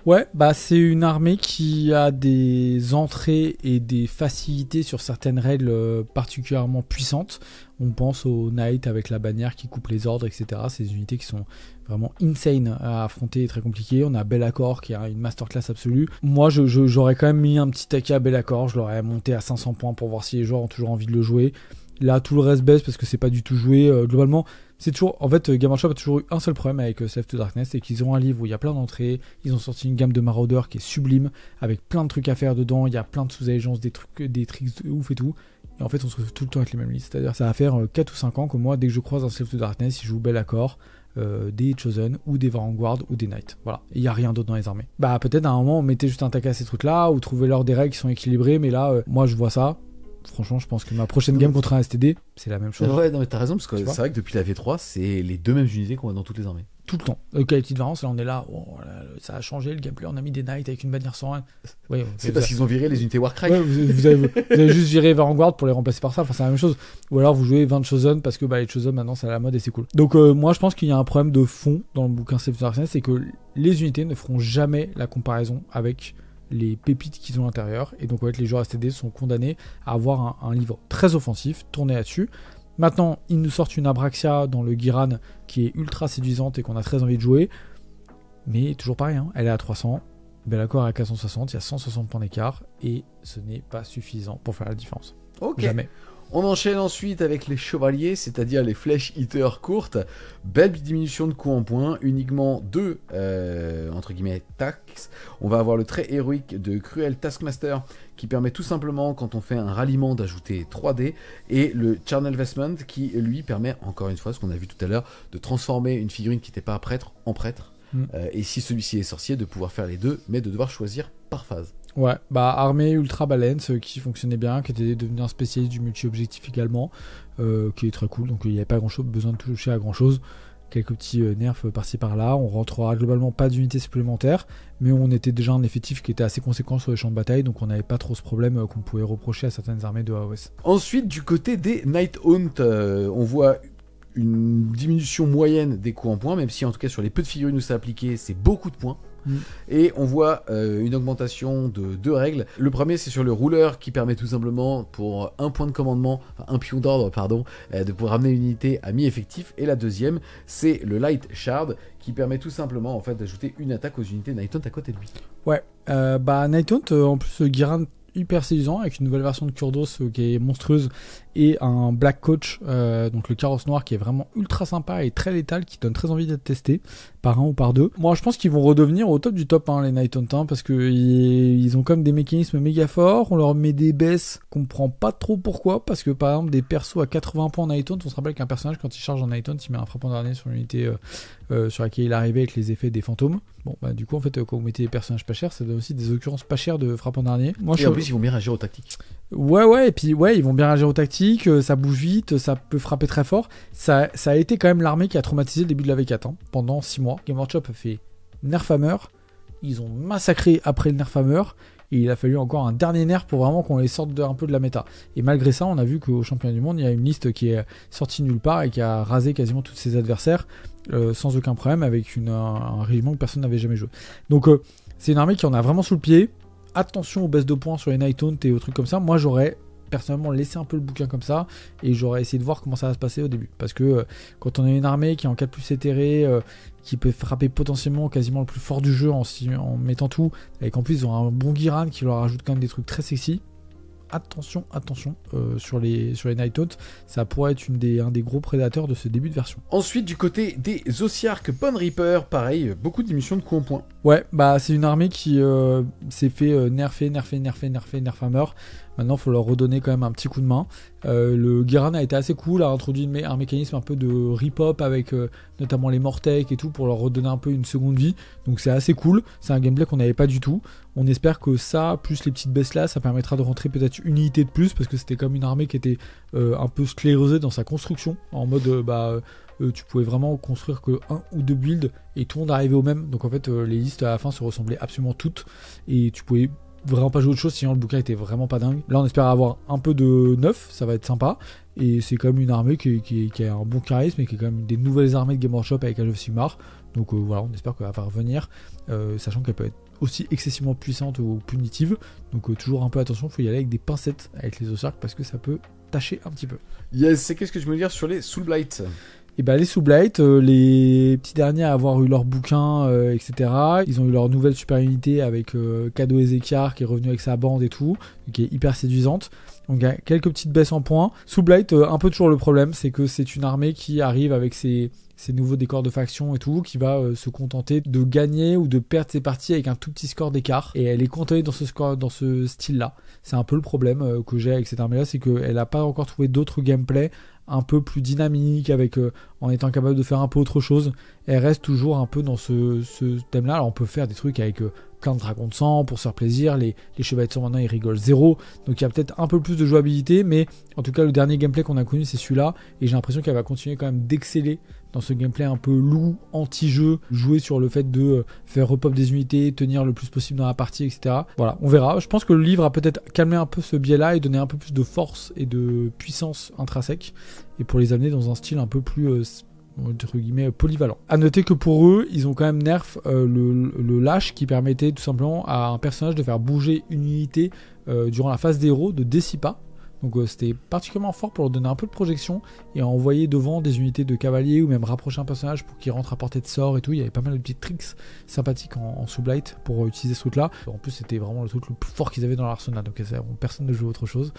Speaker 2: Ouais, bah c'est une armée qui a des entrées et des facilités sur certaines règles particulièrement puissantes. On pense au Knight avec la bannière qui coupe les ordres, etc. C'est des unités qui sont vraiment insane à affronter et très compliquées. On a Be'lakor qui a une masterclass absolue. Moi, j'aurais quand même mis un petit taquet à Be'lakor. Je l'aurais monté à 500 points pour voir si les joueurs ont toujours envie de le jouer. Là, tout le reste baisse parce que c'est pas du tout joué. Globalement, c'est toujours. En fait, Gamer Shop a toujours eu un seul problème avec Slave to Darkness, c'est qu'ils ont un livre où il y a plein d'entrées. Ils ont sorti une gamme de maraudeurs qui est sublime, avec plein de trucs à faire dedans. Il y a plein de sous-allégeances, des tricks de ouf et tout. Et en fait, on se retrouve tout le temps avec les mêmes listes. C'est-à-dire, ça va faire 4 ou 5 ans que moi, dès que je croise un Slave to Darkness, il joue Be'lakor, des Chosen, ou des Vanguard, ou des Knights. Voilà. Il n'y a rien d'autre dans les armées. Bah, peut-être à un moment, on mettait juste un taquet à ces trucs-là, ou trouver leur des règles qui sont équilibrées, mais là, moi, je vois ça. Franchement, je pense que ma prochaine game contre un STD, c'est la même chose.
Speaker 1: Ouais, non, mais t'as raison, parce que c'est vrai que depuis la V3, c'est les deux mêmes unités qu'on a dans toutes les armées.
Speaker 2: Tout le temps. Qualité de variance, là on est là, oh, là, ça a changé le gameplay, on a mis des Knights avec une bannière 101. Ouais,
Speaker 1: c'est parce qu'ils ont viré les unités Warcry.
Speaker 2: Ouais, vous avez juste viré Vanguard pour les remplacer par ça, enfin c'est la même chose. Ou alors vous jouez 20 Chosen parce que les Chosen maintenant c'est à la mode et c'est cool. Donc moi je pense qu'il y a un problème de fond dans le bouquin Slave to Darkness, c'est que les unités ne feront jamais la comparaison avec les pépites qu'ils ont à l'intérieur, et donc en fait, les joueurs STD sont condamnés à avoir un livre très offensif tourné là-dessus. Maintenant, ils nous sortent une Abraxia dans le Giran qui est ultra séduisante et qu'on a très envie de jouer, mais toujours pareil, hein, elle est à 300, Be'lakor est à 460, il y a 160 points d'écart, et ce n'est pas suffisant pour faire la différence.
Speaker 1: Ok.
Speaker 2: Jamais.
Speaker 1: On enchaîne ensuite avec les chevaliers, c'est-à-dire les flèches hitters courtes. Belle diminution de coûts en points, uniquement 2 entre guillemets taxes. On va avoir le trait héroïque de Cruel Taskmaster qui permet tout simplement, quand on fait un ralliement, d'ajouter 3D, et le Charnel Vestment qui lui permet, encore une fois, ce qu'on a vu tout à l'heure, de transformer une figurine qui n'était pas prêtre en prêtre. Et si celui-ci est sorcier, de pouvoir faire les deux, mais de devoir choisir par phase.
Speaker 2: Ouais, armée ultra balance qui fonctionnait bien, qui était devenu un spécialiste du multi-objectif également, qui est très cool, donc il n'y avait pas besoin de toucher à grand chose. Quelques petits nerfs par-ci par-là, on rentrera globalement pas d'unités supplémentaires, mais on était déjà un effectif qui était assez conséquent sur les champs de bataille, donc on n'avait pas trop ce problème qu'on pouvait reprocher à certaines armées de AOS.
Speaker 1: Ensuite, du côté des Nighthaunt, on voit une diminution moyenne des coûts en points, même si en tout cas sur les peu de figurines où c'est appliqué, c'est beaucoup de points. Et on voit une augmentation de 2 règles. Le premier, c'est sur le rouleur qui permet tout simplement pour un point de commandement, enfin un pion d'ordre, pardon, de pouvoir ramener une unité à mi-effectif. Et la deuxième, c'est le Light Shard qui permet tout simplement en fait d'ajouter une attaque aux unités Nighthaunt à côté de lui.
Speaker 2: Ouais, Nighthaunt, en plus Giran hyper séduisant avec une nouvelle version de Kurdos qui est monstrueuse et un Black Coach, donc le carrosse noir qui est vraiment ultra sympa et très létal, qui donne très envie d'être testé par un ou par deux. Moi je pense qu'ils vont redevenir au top du top les Night Hunt, parce que ils ont comme des mécanismes méga forts, on leur met des baisses qu'on comprend pas trop pourquoi, parce que par exemple des persos à 80 points en Night Hunt, on se rappelle qu'un personnage quand il charge en Night Hunt il met un frappant dernier sur l'unité sur laquelle il est arrivé avec les effets des fantômes. Bon bah du coup en fait quand vous mettez des personnages pas chers, ça donne aussi des occurrences pas chères de frappant dernier. Moi,
Speaker 1: et en plus ils vont bien réagir aux tactiques.
Speaker 2: Ouais, et puis ils vont bien réagir aux tactiques, ça bouge vite, ça peut frapper très fort. Ça a été quand même l'armée qui a traumatisé le début de la V4 pendant 6 mois. Game Workshop a fait Nerf Hammer, ils ont massacré après le Nerf Hammer, et il a fallu encore un dernier nerf pour vraiment qu'on les sorte un peu de la méta. Et malgré ça, on a vu qu'au championnat du monde, il y a une liste qui est sortie nulle part et qui a rasé quasiment tous ses adversaires sans aucun problème, avec un régiment que personne n'avait jamais joué. Donc c'est une armée qui en a vraiment sous le pied. Attention aux baisses de points sur les Night Hunt et aux trucs comme ça. Moi j'aurais personnellement laissé un peu le bouquin comme ça et j'aurais essayé de voir comment ça va se passer au début, parce que quand on a une armée qui est en 4+ éthérée, qui peut frapper potentiellement quasiment le plus fort du jeu en mettant tout, et qu'en plus ils ont un bon Giran qui leur ajoute quand même des trucs très sexy, attention sur les Night Hunt, ça pourrait être un des gros prédateurs de ce début de version.
Speaker 1: Ensuite du côté des Ossiarch Bone Reaper, pareil, beaucoup de diminution de coups en points.
Speaker 2: Ouais, bah c'est une armée qui s'est fait nerfer Nerfhammer. Maintenant, il faut leur redonner quand même un petit coup de main. Le Giran a été assez cool, a introduit un mécanisme un peu de rip-hop avec notamment les Mortec et tout pour leur redonner un peu une seconde vie. Donc c'est assez cool, c'est un gameplay qu'on n'avait pas du tout. On espère que ça, plus les petites baisses là, ça permettra de rentrer peut-être une unité de plus, parce que c'était comme une armée qui était un peu sclérosée dans sa construction, en mode tu pouvais vraiment construire que 1 ou 2 builds et tout le monde arrivait au même. Donc en fait les listes à la fin se ressemblaient absolument toutes et tu pouvais vraiment pas jouer autre chose, sinon le bouquin était vraiment pas dingue. Là on espère avoir un peu de neuf, ça va être sympa, et c'est quand même une armée qui a un bon charisme et qui est quand même une des nouvelles armées de Game Workshop avec Age of Sigmar. Donc voilà, on espère qu'elle va revenir, sachant qu'elle peut être aussi excessivement puissante ou punitive, donc toujours un peu attention, il faut y aller avec des pincettes avec les Ossiarch parce que ça peut tâcher un petit peu.
Speaker 1: Yes, qu'est-ce que tu veux dire sur les Soulblight?
Speaker 2: Et bah les Soulblight, les petits derniers à avoir eu leur bouquin, etc. Ils ont eu leur nouvelle super unité avec Kado Ezekiar qui est revenu avec sa bande et tout, qui est hyper séduisante. Donc il y a quelques petites baisses en points. Soulblight, un peu toujours le problème, c'est que c'est une armée qui arrive avec ses nouveaux décors de faction et tout, qui va se contenter de gagner ou de perdre ses parties avec un tout petit score d'écart. Et elle est contentée dans ce style-là. C'est un peu le problème que j'ai avec cette armée-là, c'est qu'elle n'a pas encore trouvé d'autres gameplay un peu plus dynamique, avec en étant capable de faire un peu autre chose. Elle reste toujours un peu dans ce thème-là. Alors on peut faire des trucs avec plein de dragons de sang pour se faire plaisir. Les chevaliers de sang maintenant ils rigolent zéro, donc il y a peut-être un peu plus de jouabilité, mais en tout cas le dernier gameplay qu'on a connu c'est celui-là, et j'ai l'impression qu'elle va continuer quand même d'exceller dans ce gameplay un peu loup, anti-jeu, jouer sur le fait de faire repop des unités, tenir le plus possible dans la partie, etc. Voilà, on verra. Je pense que le livre a peut-être calmé un peu ce biais-là et donné un peu plus de force et de puissance intrinsèque, et pour les amener dans un style un peu plus entre guillemets polyvalent. À noter que pour eux, ils ont quand même nerf le lâche, qui permettait tout simplement à un personnage de faire bouger une unité durant la phase des héros de Decipa. Donc c'était particulièrement fort pour leur donner un peu de projection et envoyer devant des unités de cavaliers, ou même rapprocher un personnage pour qu'il rentre à portée de sort et tout. Il y avait pas mal de petits tricks sympathiques en Soulblight pour utiliser ce truc là. En plus c'était vraiment le truc le plus fort qu'ils avaient dans l'arsenal, donc personne ne joue autre chose.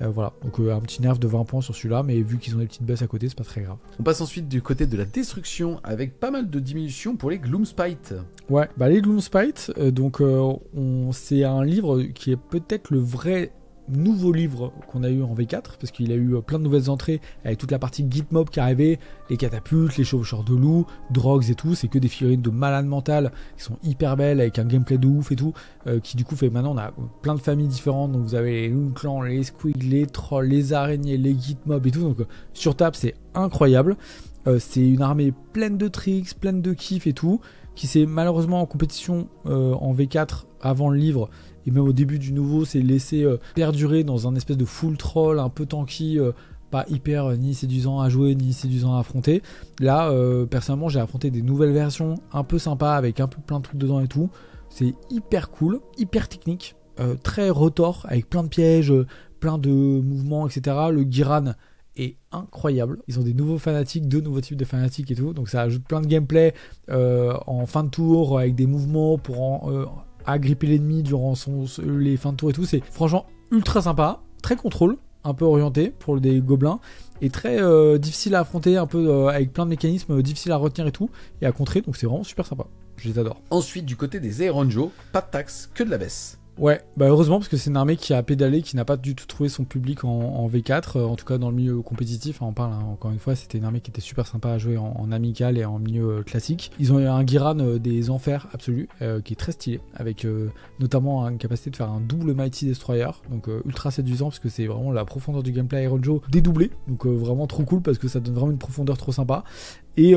Speaker 2: Voilà, donc un petit nerf de 20 points sur celui-là, mais vu qu'ils ont des petites baisses à côté, c'est pas très grave.
Speaker 1: On passe ensuite du côté de la destruction avec pas mal de diminutions pour les Gloomspite.
Speaker 2: Ouais, bah les Gloomspite, c'est un livre qui est peut-être le vrai nouveau livre qu'on a eu en V4, parce qu'il a eu plein de nouvelles entrées avec toute la partie Gitmob qui arrivait, les catapultes, les chevaucheurs de loups, drogues et tout. C'est que des figurines de malade mental qui sont hyper belles avec un gameplay de ouf et tout, qui du coup fait maintenant on a plein de familles différentes. Donc vous avez les Loon-Clans, les Squig, les Trolls, les araignées, les Gitmob et tout. Donc sur table c'est incroyable. C'est une armée pleine de tricks, pleine de kiff et tout, qui s'est malheureusement en compétition en V4 avant le livre, et même au début du nouveau, c'est laissé perdurer dans un espèce de full troll un peu tanky, pas hyper ni séduisant à jouer ni séduisant à affronter. Là, personnellement, j'ai affronté des nouvelles versions un peu sympas avec un peu plein de trucs dedans et tout. C'est hyper cool, hyper technique, très rotor avec plein de pièges, plein de mouvements, etc. Le Giran est incroyable. Ils ont des nouveaux fanatiques, 2 nouveaux types de fanatiques et tout, donc ça ajoute plein de gameplay en fin de tour avec des mouvements pour à gripper l'ennemi durant les fins de tour et tout. C'est franchement ultra sympa, très contrôle, un peu orienté pour des gobelins, et très difficile à affronter, un peu avec plein de mécanismes difficiles à retenir et tout, et à contrer, donc c'est vraiment super sympa. Je les adore.
Speaker 1: Ensuite, du côté des Aeronjo, pas de taxe, que de la baisse.
Speaker 2: Ouais, bah heureusement parce que c'est une armée qui a pédalé, qui n'a pas du tout trouvé son public en V4, en tout cas dans le milieu compétitif, on parle encore une fois, c'était une armée qui était super sympa à jouer en amical et en milieu classique. Ils ont eu un Giran des enfers absolus, qui est très stylé, avec notamment une capacité de faire un double Mighty Destroyer, donc ultra séduisant parce que c'est vraiment la profondeur du gameplay Aeronjo dédoublée, donc vraiment trop cool parce que ça donne vraiment une profondeur trop sympa, et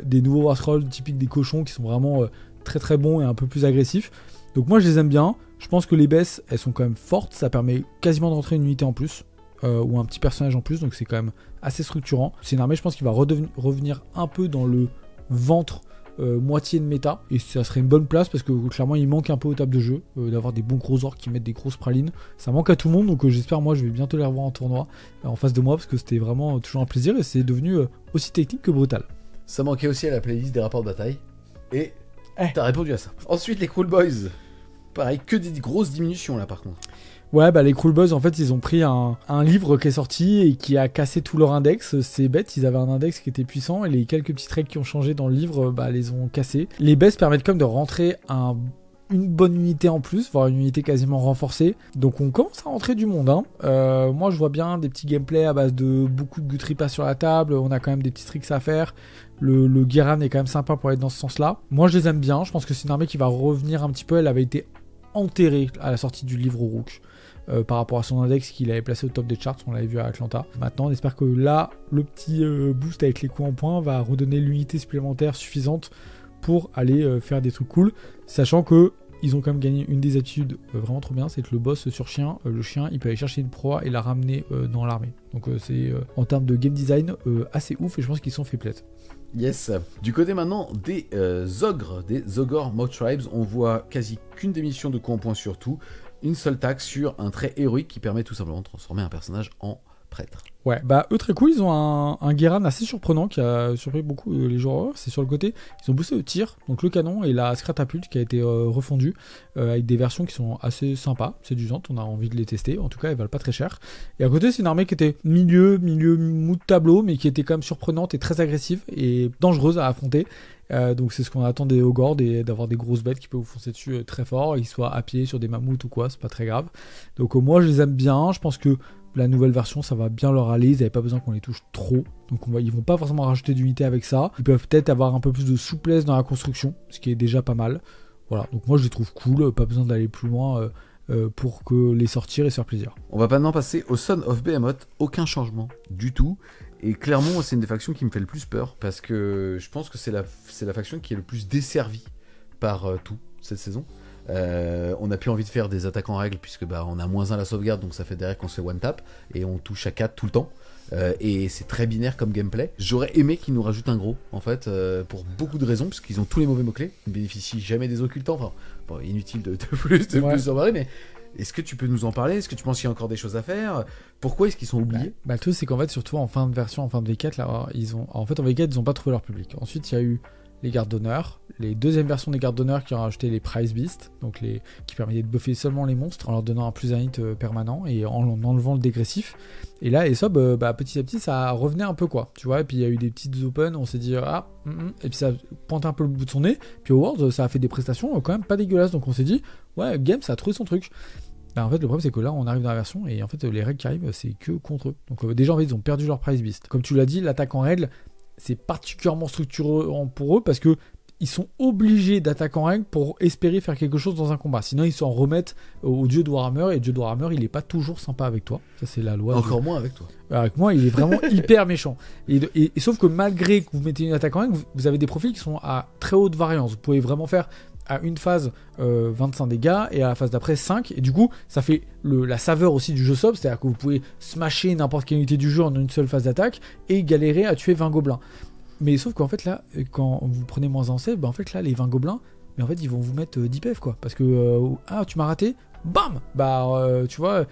Speaker 2: des nouveaux War Scrolls typiques des cochons qui sont vraiment très très bons et un peu plus agressifs. Donc moi je les aime bien. Je pense que les baisses, elles sont quand même fortes, ça permet quasiment d'entrer une unité en plus, ou un petit personnage en plus, donc c'est quand même assez structurant. C'est une armée, je pense, qui va revenir un peu dans le ventre moitié de méta, et ça serait une bonne place, parce que clairement il manque un peu aux tables de jeu, d'avoir des bons gros orques qui mettent des grosses pralines. Ça manque à tout le monde, donc j'espère, moi, je vais bientôt les revoir en tournoi, en face de moi, parce que c'était vraiment toujours un plaisir, et c'est devenu aussi technique que brutal.
Speaker 1: Ça manquait aussi à la playlist des rapports de bataille, et t'as répondu à ça. Ensuite, les Cruel Boys. Pareil, que des grosses diminutions là par contre.
Speaker 2: Ouais, bah les Cruel Boys, en fait, ils ont pris un livre qui est sorti et qui a cassé tout leur index. C'est bête, ils avaient un index qui était puissant et les quelques petites règles qui ont changé dans le livre, bah, les ont cassées. Les baisses permettent quand même de rentrer une bonne unité en plus, voire une unité quasiment renforcée. Donc on commence à rentrer du monde, hein. Moi je vois bien des petits gameplays à base de beaucoup de Gutripas sur la table, on a quand même des petits tricks à faire. Le Giran est quand même sympa pour aller dans ce sens-là. Moi je les aime bien, je pense que c'est une armée qui va revenir un petit peu, elle avait été enterré à la sortie du livre Rook par rapport à son index qu'il avait placé au top des charts, on l'avait vu à Atlanta. Maintenant on espère que là le petit boost avec les coups en point va redonner l'unité supplémentaire suffisante pour aller faire des trucs cool, sachant que ils ont quand même gagné une des attitudes vraiment trop bien, c'est que le boss sur chien, le chien il peut aller chercher une proie et la ramener dans l'armée. Donc c'est en termes de game design assez ouf, et je pense qu'ils sont fait plaisir.
Speaker 1: Yes. Du côté maintenant des ogres, des ogre mob tribes, on voit quasi qu'une démission de coups en point sur tout, une seule taxe sur un trait héroïque qui permet tout simplement de transformer un personnage en prêtre.
Speaker 2: Ouais, bah eux très cool, ils ont un Giran assez surprenant qui a surpris beaucoup les joueurs, c'est sur le côté, ils ont boosté le tir, donc le canon et la scratapulte qui a été refondue avec des versions qui sont assez sympas, séduisantes, on a envie de les tester, en tout cas elles valent pas très cher. Et à côté c'est une armée qui était milieu mou de tableau, mais qui était quand même surprenante et très agressive et dangereuse à affronter. Donc c'est ce qu'on attend des ogres, d'avoir des grosses bêtes qui peuvent vous foncer dessus très fort, qu'ils soient à pied sur des mammouths ou quoi, c'est pas très grave. Donc moi je les aime bien, je pense que la nouvelle version ça va bien leur aller, ils n'avaient pas besoin qu'on les touche trop, donc ils vont pas forcément rajouter d'unités avec ça, ils peuvent peut-être avoir un peu plus de souplesse dans la construction, ce qui est déjà pas mal. Voilà, donc moi je les trouve cool, pas besoin d'aller plus loin pour que les sortir et se faire plaisir.
Speaker 1: On va maintenant passer au Son of Behemoth, aucun changement du tout. Et clairement, c'est une des factions qui me fait le plus peur, parce que je pense que c'est la faction qui est le plus desservie par tout cette saison. On n'a plus envie de faire des attaques en règle, puisque on a -1 la sauvegarde, donc ça fait derrière qu'on se fait one tap, et on touche à 4 tout le temps. Et c'est très binaire comme gameplay. J'aurais aimé qu'ils nous rajoutent un gros, en fait, pour beaucoup de raisons, parce qu'ils ont tous les mauvais mots-clés, ils ne bénéficient jamais des occultants, enfin, bon, inutile de plus en parler, mais... Est-ce que tu peux nous en parler? Est-ce que tu penses qu'il y a encore des choses à faire? Pourquoi est-ce qu'ils sont oubliés?
Speaker 2: Le truc, c'est qu'en fait, surtout en fin de version, en fin de V4, là, en V4, ils n'ont pas trouvé leur public. Ensuite, il y a eu les gardes d'honneur, les deuxièmes versions des gardes d'honneur qui ont rajouté les prize beasts, donc qui permettaient de buffer seulement les monstres en leur donnant un plus un hit permanent et en enlevant le dégressif. Et là, Aesop, petit à petit, ça revenait un peu, quoi. Tu vois, et puis il y a eu des petites open, on s'est dit, et puis ça pointait un peu le bout de son nez. Puis au Worlds, ça a fait des prestations quand même pas dégueulasses, donc on s'est dit, ouais, Game, ça a trouvé son truc. En fait, le problème, c'est que là, on arrive dans la version et en fait, les règles qui arrivent, c'est que contre eux. Donc, déjà, en fait, ils ont perdu leur prize beast. Comme tu l'as dit, l'attaque en règle, c'est particulièrement structurant pour eux parce que ils sont obligés d'attaquer en règle pour espérer faire quelque chose dans un combat. Sinon, ils s'en remettent au dieu de Warhammer, et le dieu de Warhammer, il est pas toujours sympa avec toi. Ça, c'est la loi.
Speaker 1: Encore moins avec toi.
Speaker 2: Avec moi, il est vraiment hyper méchant. Et sauf que malgré que vous mettez une attaque en règle, vous avez des profils qui sont à très haute variance. Vous pouvez vraiment faire à une phase 25 dégâts et à la phase d'après 5, et du coup ça fait la saveur aussi du jeu sobre, c'est à dire que vous pouvez smasher n'importe quelle unité du jeu en une seule phase d'attaque et galérer à tuer 20 gobelins. Mais sauf qu'en fait là, quand vous prenez moins en save, en fait là les 20 gobelins, mais en fait ils vont vous mettre 10 PF quoi, parce que tu m'as raté, bam, tu vois,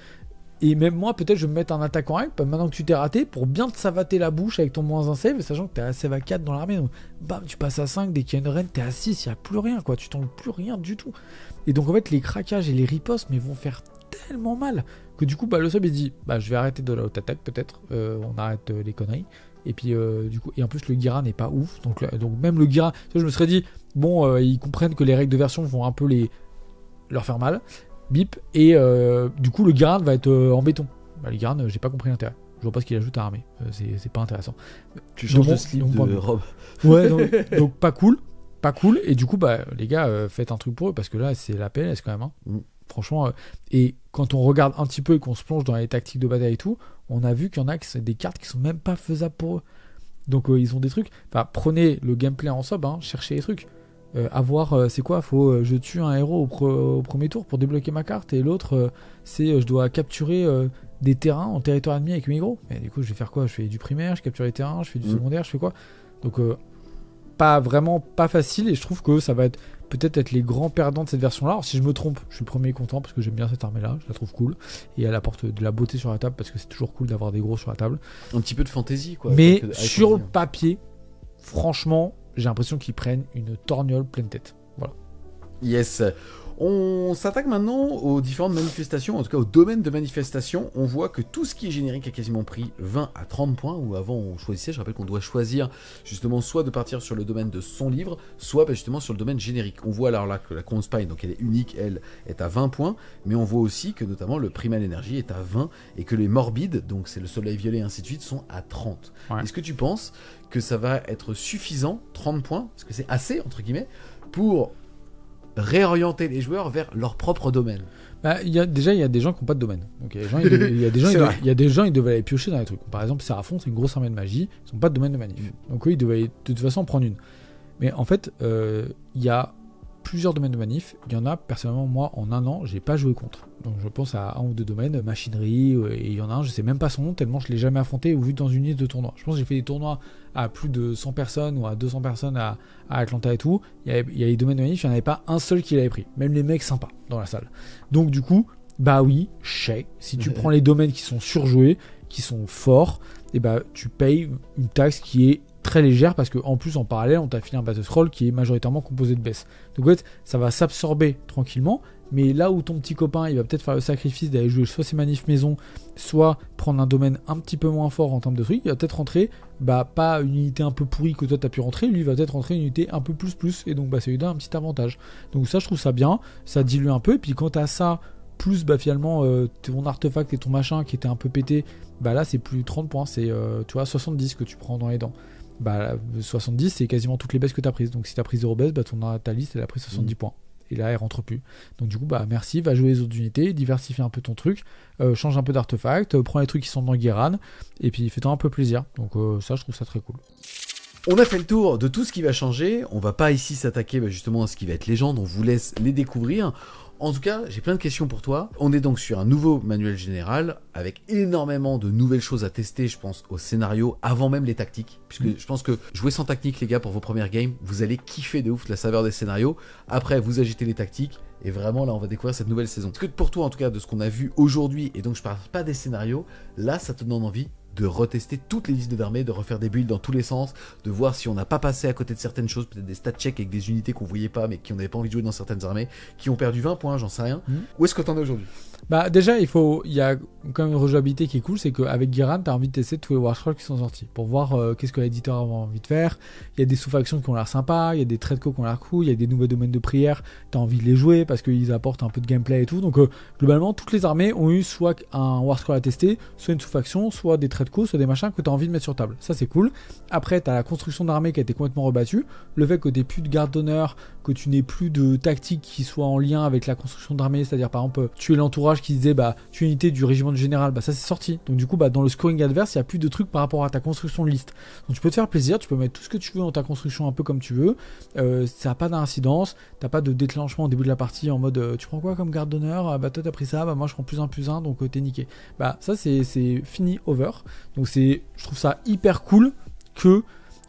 Speaker 2: Et même moi, peut-être, je vais me mettre un attaquant règle, maintenant que tu t'es raté, pour bien te savater la bouche avec ton moins 1 save, sachant que t'es à save à 4 dans l'armée. Donc, bam, tu passes à 5, dès qu'il y a une reine, t'es à 6, il n'y a plus rien, quoi. Tu t'enlèves plus rien du tout. Et donc, en fait, les craquages et les ripostes, mais vont faire tellement mal que du coup, le sub, il dit, je vais arrêter de la haute attaque, peut-être. On arrête les conneries. Et puis, du coup, et en plus, le Guira n'est pas ouf. Donc même le Guira, je me serais dit, bon, ils comprennent que les règles de version vont un peu leur faire mal. Bip, et du coup le Giran va être en béton. Le Giran, j'ai pas compris l'intérêt. Je vois pas ce qu'il ajoute à l'armée. C'est pas intéressant.
Speaker 1: Tu changes de slip de robe.
Speaker 2: Ouais, donc pas cool. Pas cool. Et du coup, les gars, faites un truc pour eux parce que là, c'est la PLS quand même. Hein. Franchement, et quand on regarde un petit peu et qu'on se plonge dans les tactiques de bataille et tout, on a vu qu'il y en a qui sont des cartes qui sont même pas faisables pour eux. Donc ils ont des trucs. Enfin, prenez le gameplay en sub, cherchez les trucs. C'est quoi, je tue un héros au premier tour pour débloquer ma carte, et l'autre c'est je dois capturer des terrains en territoire ennemi avec mes gros. Mais du coup je vais faire quoi? Je fais du primaire, je capture les terrains, je fais du secondaire, je fais quoi? Donc pas facile, et je trouve que ça va peut-être être les grands perdants de cette version là. Alors si je me trompe, je suis le premier content parce que j'aime bien cette armée là, je la trouve cool, et elle apporte de la beauté sur la table parce que c'est toujours cool d'avoir des gros sur la table,
Speaker 1: un petit peu de fantaisie quoi.
Speaker 2: Mais sur le papier, franchement, j'ai l'impression qu'ils prennent une torgnole pleine tête. Voilà.
Speaker 1: Yes. On s'attaque maintenant aux différentes manifestations, en tout cas au domaine de manifestation. On voit que tout ce qui est générique a quasiment pris 20 à 30 points, où avant on choisissait, je rappelle qu'on doit choisir justement soit de partir sur le domaine de son livre, soit justement sur le domaine générique. On voit alors là que la Crown Spine, donc elle est unique, elle est à 20 points, mais on voit aussi que notamment le Primal Energy est à 20, et que les Morbides, donc c'est le Soleil Violet et ainsi de suite, sont à 30. Ouais. Est-ce que tu penses que ça va être suffisant, 30 points, parce que c'est assez, entre guillemets, pour réorienter les joueurs vers leur propre domaine?
Speaker 2: Il y a des gens qui n'ont pas de domaine. Donc il y a des gens, ils devaient aller piocher dans les trucs. Par exemple, Seraphon, c'est une grosse armée de magie, ils n'ont pas de domaine de manif. Donc eux, ils devaient de toute façon en prendre une. Mais en fait, il y a plusieurs domaines de manif. Il y en a, personnellement, moi, en un an, j'ai pas joué contre. Donc je pense à un ou deux domaines, machinerie, et il y en a un, je sais même pas son nom, tellement je l'ai jamais affronté ou vu dans une liste de tournois. Je pense que j'ai fait des tournois à plus de 100 personnes ou à 200 personnes à Atlanta et tout. Il y a les domaines de manif, il n'y en avait pas un seul qui l'avait pris. Même les mecs sympas dans la salle. Donc du coup, oui, si tu prends les domaines qui sont surjoués, qui sont forts, et tu payes une taxe qui est très légère, parce qu'en plus en parallèle on t'a filé un battle scroll qui est majoritairement composé de baisse. Donc en fait ça va s'absorber tranquillement, mais là où ton petit copain il va peut-être faire le sacrifice d'aller jouer soit ses manifs maison, soit prendre un domaine un petit peu moins fort en termes de trucs, il va peut-être rentrer pas une unité un peu pourrie que toi t'as pu rentrer, lui il va peut-être rentrer une unité un peu plus, et donc ça lui donne un petit avantage. Donc ça je trouve ça bien, ça dilue un peu, et puis quand t'as ça plus finalement ton artefact et ton machin qui était un peu pété, là c'est plus 30 points, c'est 70 que tu prends dans les dents. 70 c'est quasiment toutes les baisses que tu as prises, donc si tu as pris 0 baisse, ta liste elle a pris 70 points, et là elle rentre plus. Donc du coup merci, va jouer les autres unités, diversifie un peu ton truc, change un peu d'artefact, prends les trucs qui sont dans Guéran, et puis fais-toi un peu plaisir. Donc ça je trouve ça très cool.
Speaker 1: On a fait le tour de tout ce qui va changer, on va pas ici s'attaquer justement à ce qui va être légende, on vous laisse les découvrir. En tout cas, j'ai plein de questions pour toi. On est donc sur un nouveau manuel général avec énormément de nouvelles choses à tester, je pense, au scénario, avant même les tactiques. Puisque je pense que jouer sans tactique, les gars, pour vos premières games, vous allez kiffer de ouf la saveur des scénarios. Après, vous agitez les tactiques. Et vraiment, là, on va découvrir cette nouvelle saison. Est-ce que pour toi, en tout cas, de ce qu'on a vu aujourd'hui, et donc je parle pas des scénarios, là, ça te donne envie de retester toutes les listes d'armées, de refaire des builds dans tous les sens, de voir si on n'a pas passé à côté de certaines choses, peut-être des stat checks avec des unités qu'on voyait pas, mais qui on n'avait pas envie de jouer dans certaines armées, qui ont perdu 20 points, j'en sais rien. Où est-ce que t'en es aujourd'hui?
Speaker 2: Déjà, il y a quand même une rejouabilité qui est cool, c'est qu'avec Guéran, t'as envie de tester tous les War Scrolls qui sont sortis, pour voir qu'est-ce que l'éditeur a envie de faire. Il y a des sous-factions qui ont l'air sympas, il y a des traits de co qui ont l'air cool, il y a des nouveaux domaines de prière, t'as envie de les jouer parce qu'ils apportent un peu de gameplay et tout. Donc globalement, toutes les armées ont eu soit un War Scroll à tester, soit une sous-faction, soit des traits de co, soit des machins que t'as envie de mettre sur table. Ça c'est cool. Après, t'as la construction d'armée qui a été complètement rebattue, le fait que t'aies plus de garde d'honneur, que tu n'aies plus de tactique qui soit en lien avec la construction d'armée, c'est-à-dire par exemple tuer l'entourage qui disait tu es unité du régiment de général, ça c'est sorti. Donc du coup dans le scoring adverse il n'y a plus de trucs par rapport à ta construction de liste. Donc tu peux te faire plaisir, tu peux mettre tout ce que tu veux dans ta construction un peu comme tu veux, ça n'a pas d'incidence, t'as pas de déclenchement au début de la partie en mode tu prends quoi comme garde d'honneur, toi t'as pris ça, moi je prends +1/+1 donc t'es niqué. Ça c'est fini, over. Donc je trouve ça hyper cool que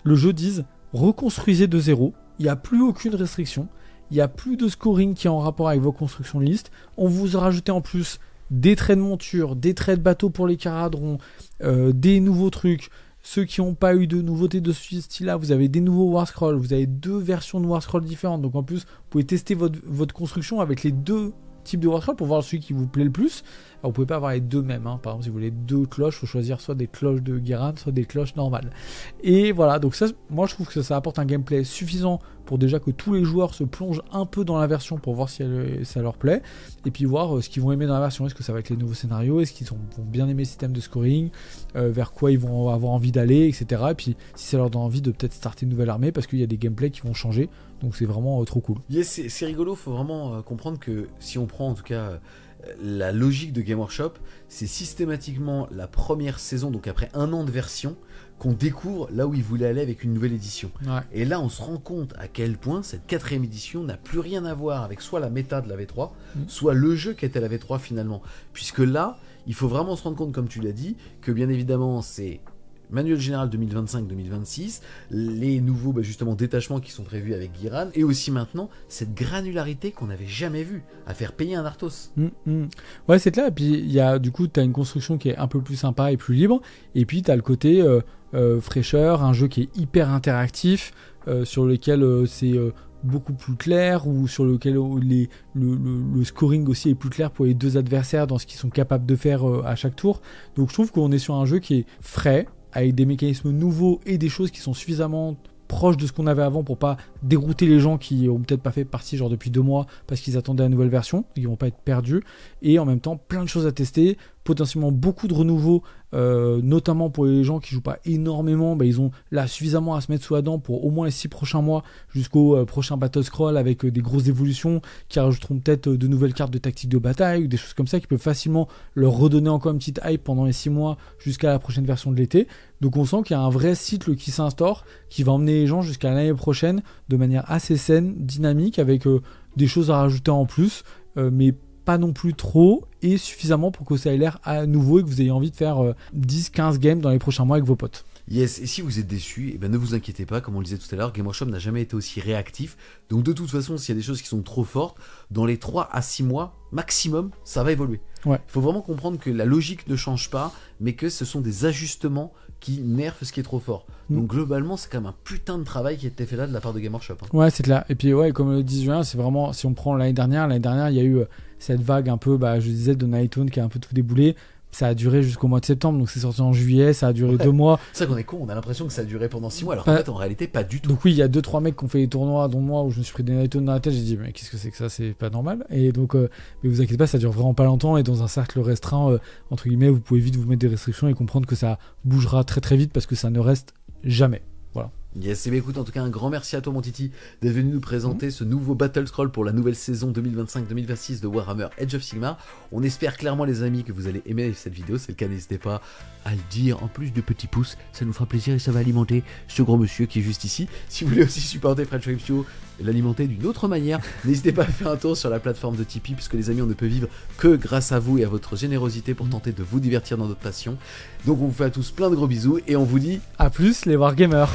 Speaker 2: le jeu dise reconstruisez de zéro, il n'y a plus aucune restriction, il n'y a plus de scoring qui est en rapport avec vos constructions de liste, on vous a rajouté en plus des traits de monture, des traits de bateau pour les caradrons, des nouveaux trucs. Ceux qui n'ont pas eu de nouveautés de ce style-là, vous avez des nouveaux War Scrolls, vous avez 2 versions de War Scrolls différentes. Donc en plus, vous pouvez tester votre construction avec les 2 types de War Scrolls pour voir celui qui vous plaît le plus. Alors, vous pouvez pas avoir les 2 mêmes. Par exemple, si vous voulez 2 cloches, il faut choisir soit des cloches de Guérin, soit des cloches normales. Et voilà, donc ça, moi je trouve que ça apporte un gameplay suffisant pour déjà que tous les joueurs se plongent un peu dans la version pour voir si ça leur plaît. Et puis voir ce qu'ils vont aimer dans la version. Est-ce que ça va être les nouveaux scénarios? Est-ce qu'ils vont bien aimer le système de scoring? Vers quoi ils vont avoir envie d'aller, etc. Et puis si ça leur donne envie de peut-être starter une nouvelle armée parce qu'il y a des gameplays qui vont changer. Donc c'est vraiment trop cool.
Speaker 1: Yes, c'est rigolo, faut vraiment comprendre que si on prend en tout cas la logique de Game Workshop, c'est systématiquement la première saison, donc après 1 an de version, qu'on découvre là où ils voulaient aller avec une nouvelle édition.
Speaker 2: Ouais.
Speaker 1: Et là, on se rend compte à quel point cette 4ème édition n'a plus rien à voir avec soit la méta de la V3, soit le jeu qu'était la V3 finalement. Puisque là, il faut vraiment se rendre compte, comme tu l'as dit, que bien évidemment, c'est manuel général 2025-2026, les nouveaux justement détachements qui sont prévus avec Guiran, et aussi maintenant cette granularité qu'on n'avait jamais vue, à faire payer un Arthos.
Speaker 2: Ouais, c'est clair. Et puis du coup, tu as une construction qui est un peu plus sympa et plus libre, et puis tu as le côté fraîcheur, un jeu qui est hyper interactif, sur lequel c'est beaucoup plus clair, ou sur lequel le scoring aussi est plus clair pour les 2 adversaires dans ce qu'ils sont capables de faire à chaque tour. Donc je trouve qu'on est sur un jeu qui est frais, avec des mécanismes nouveaux et des choses qui sont suffisamment proches de ce qu'on avait avant pour pas dérouter les gens qui ont peut-être pas fait partie genre depuis 2 mois parce qu'ils attendaient la nouvelle version, ils vont pas être perdus, et en même temps plein de choses à tester, potentiellement beaucoup de renouveaux, notamment pour les gens qui jouent pas énormément. Ils ont là suffisamment à se mettre sous la dent pour au moins les 6 prochains mois jusqu'au prochain Battle Scroll, avec des grosses évolutions qui rajouteront peut-être de nouvelles cartes de tactique de bataille ou des choses comme ça qui peuvent facilement leur redonner encore une petite hype pendant les 6 mois jusqu'à la prochaine version de l'été. Donc on sent qu'il y a un vrai cycle qui s'instaure, qui va emmener les gens jusqu'à l'année prochaine de manière assez saine, dynamique, avec des choses à rajouter en plus, mais pas non plus trop, et suffisamment pour que ça ait l'air à nouveau et que vous ayez envie de faire 10-15 games dans les prochains mois avec vos potes.
Speaker 1: Yes, et si vous êtes déçus, ne vous inquiétez pas, comme on le disait tout à l'heure, Game Workshop n'a jamais été aussi réactif. Donc de toute façon, s'il y a des choses qui sont trop fortes, dans les 3 à 6 mois maximum, ça va évoluer.
Speaker 2: Ouais.
Speaker 1: Il faut vraiment comprendre que la logique ne change pas, mais que ce sont des ajustements qui nerfent ce qui est trop fort. Donc globalement, c'est quand même un putain de travail qui a été fait là de la part de Game Workshop.
Speaker 2: Ouais, c'est clair. Et puis comme le dit Julien, c'est vraiment, si on prend l'année dernière, il y a eu cette vague un peu, je disais, de Nightone qui a un peu tout déboulé. Ça a duré jusqu'au mois de septembre, donc c'est sorti en juillet, ça a duré 2 mois.
Speaker 1: C'est vrai qu'on est con, on a l'impression que ça a duré pendant 6 mois, alors qu'en fait, en réalité, pas du tout.
Speaker 2: Donc oui, il y a 2-3 mecs qui ont fait des tournois, dont moi, où je me suis pris des Nightone dans la tête, j'ai dit, mais qu'est-ce que c'est que ça, c'est pas normal. Et donc, mais vous inquiétez pas, ça dure vraiment pas longtemps, et dans un cercle restreint, entre guillemets, vous pouvez vite vous mettre des restrictions et comprendre que ça bougera très très vite, parce que ça ne reste jamais. Voilà.
Speaker 1: Yes, et bien écoute, en tout cas un grand merci à toi mon Titi d'être venu nous présenter ce nouveau Battle Scroll pour la nouvelle saison 2025-2026 de Warhammer Age of Sigmar. On espère clairement les amis que vous allez aimer cette vidéo, c'est le cas, n'hésitez pas à le dire, en plus de petits pouces, ça nous fera plaisir et ça va alimenter ce gros monsieur qui est juste ici. Si vous voulez aussi supporter French Wave Show et l'alimenter d'une autre manière, n'hésitez pas à faire un tour sur la plateforme de Tipeee, puisque les amis on ne peut vivre que grâce à vous et à votre générosité pour tenter de vous divertir dans notre passion. Donc on vous fait à tous plein de gros bisous et on vous dit
Speaker 2: à plus les Wargamers.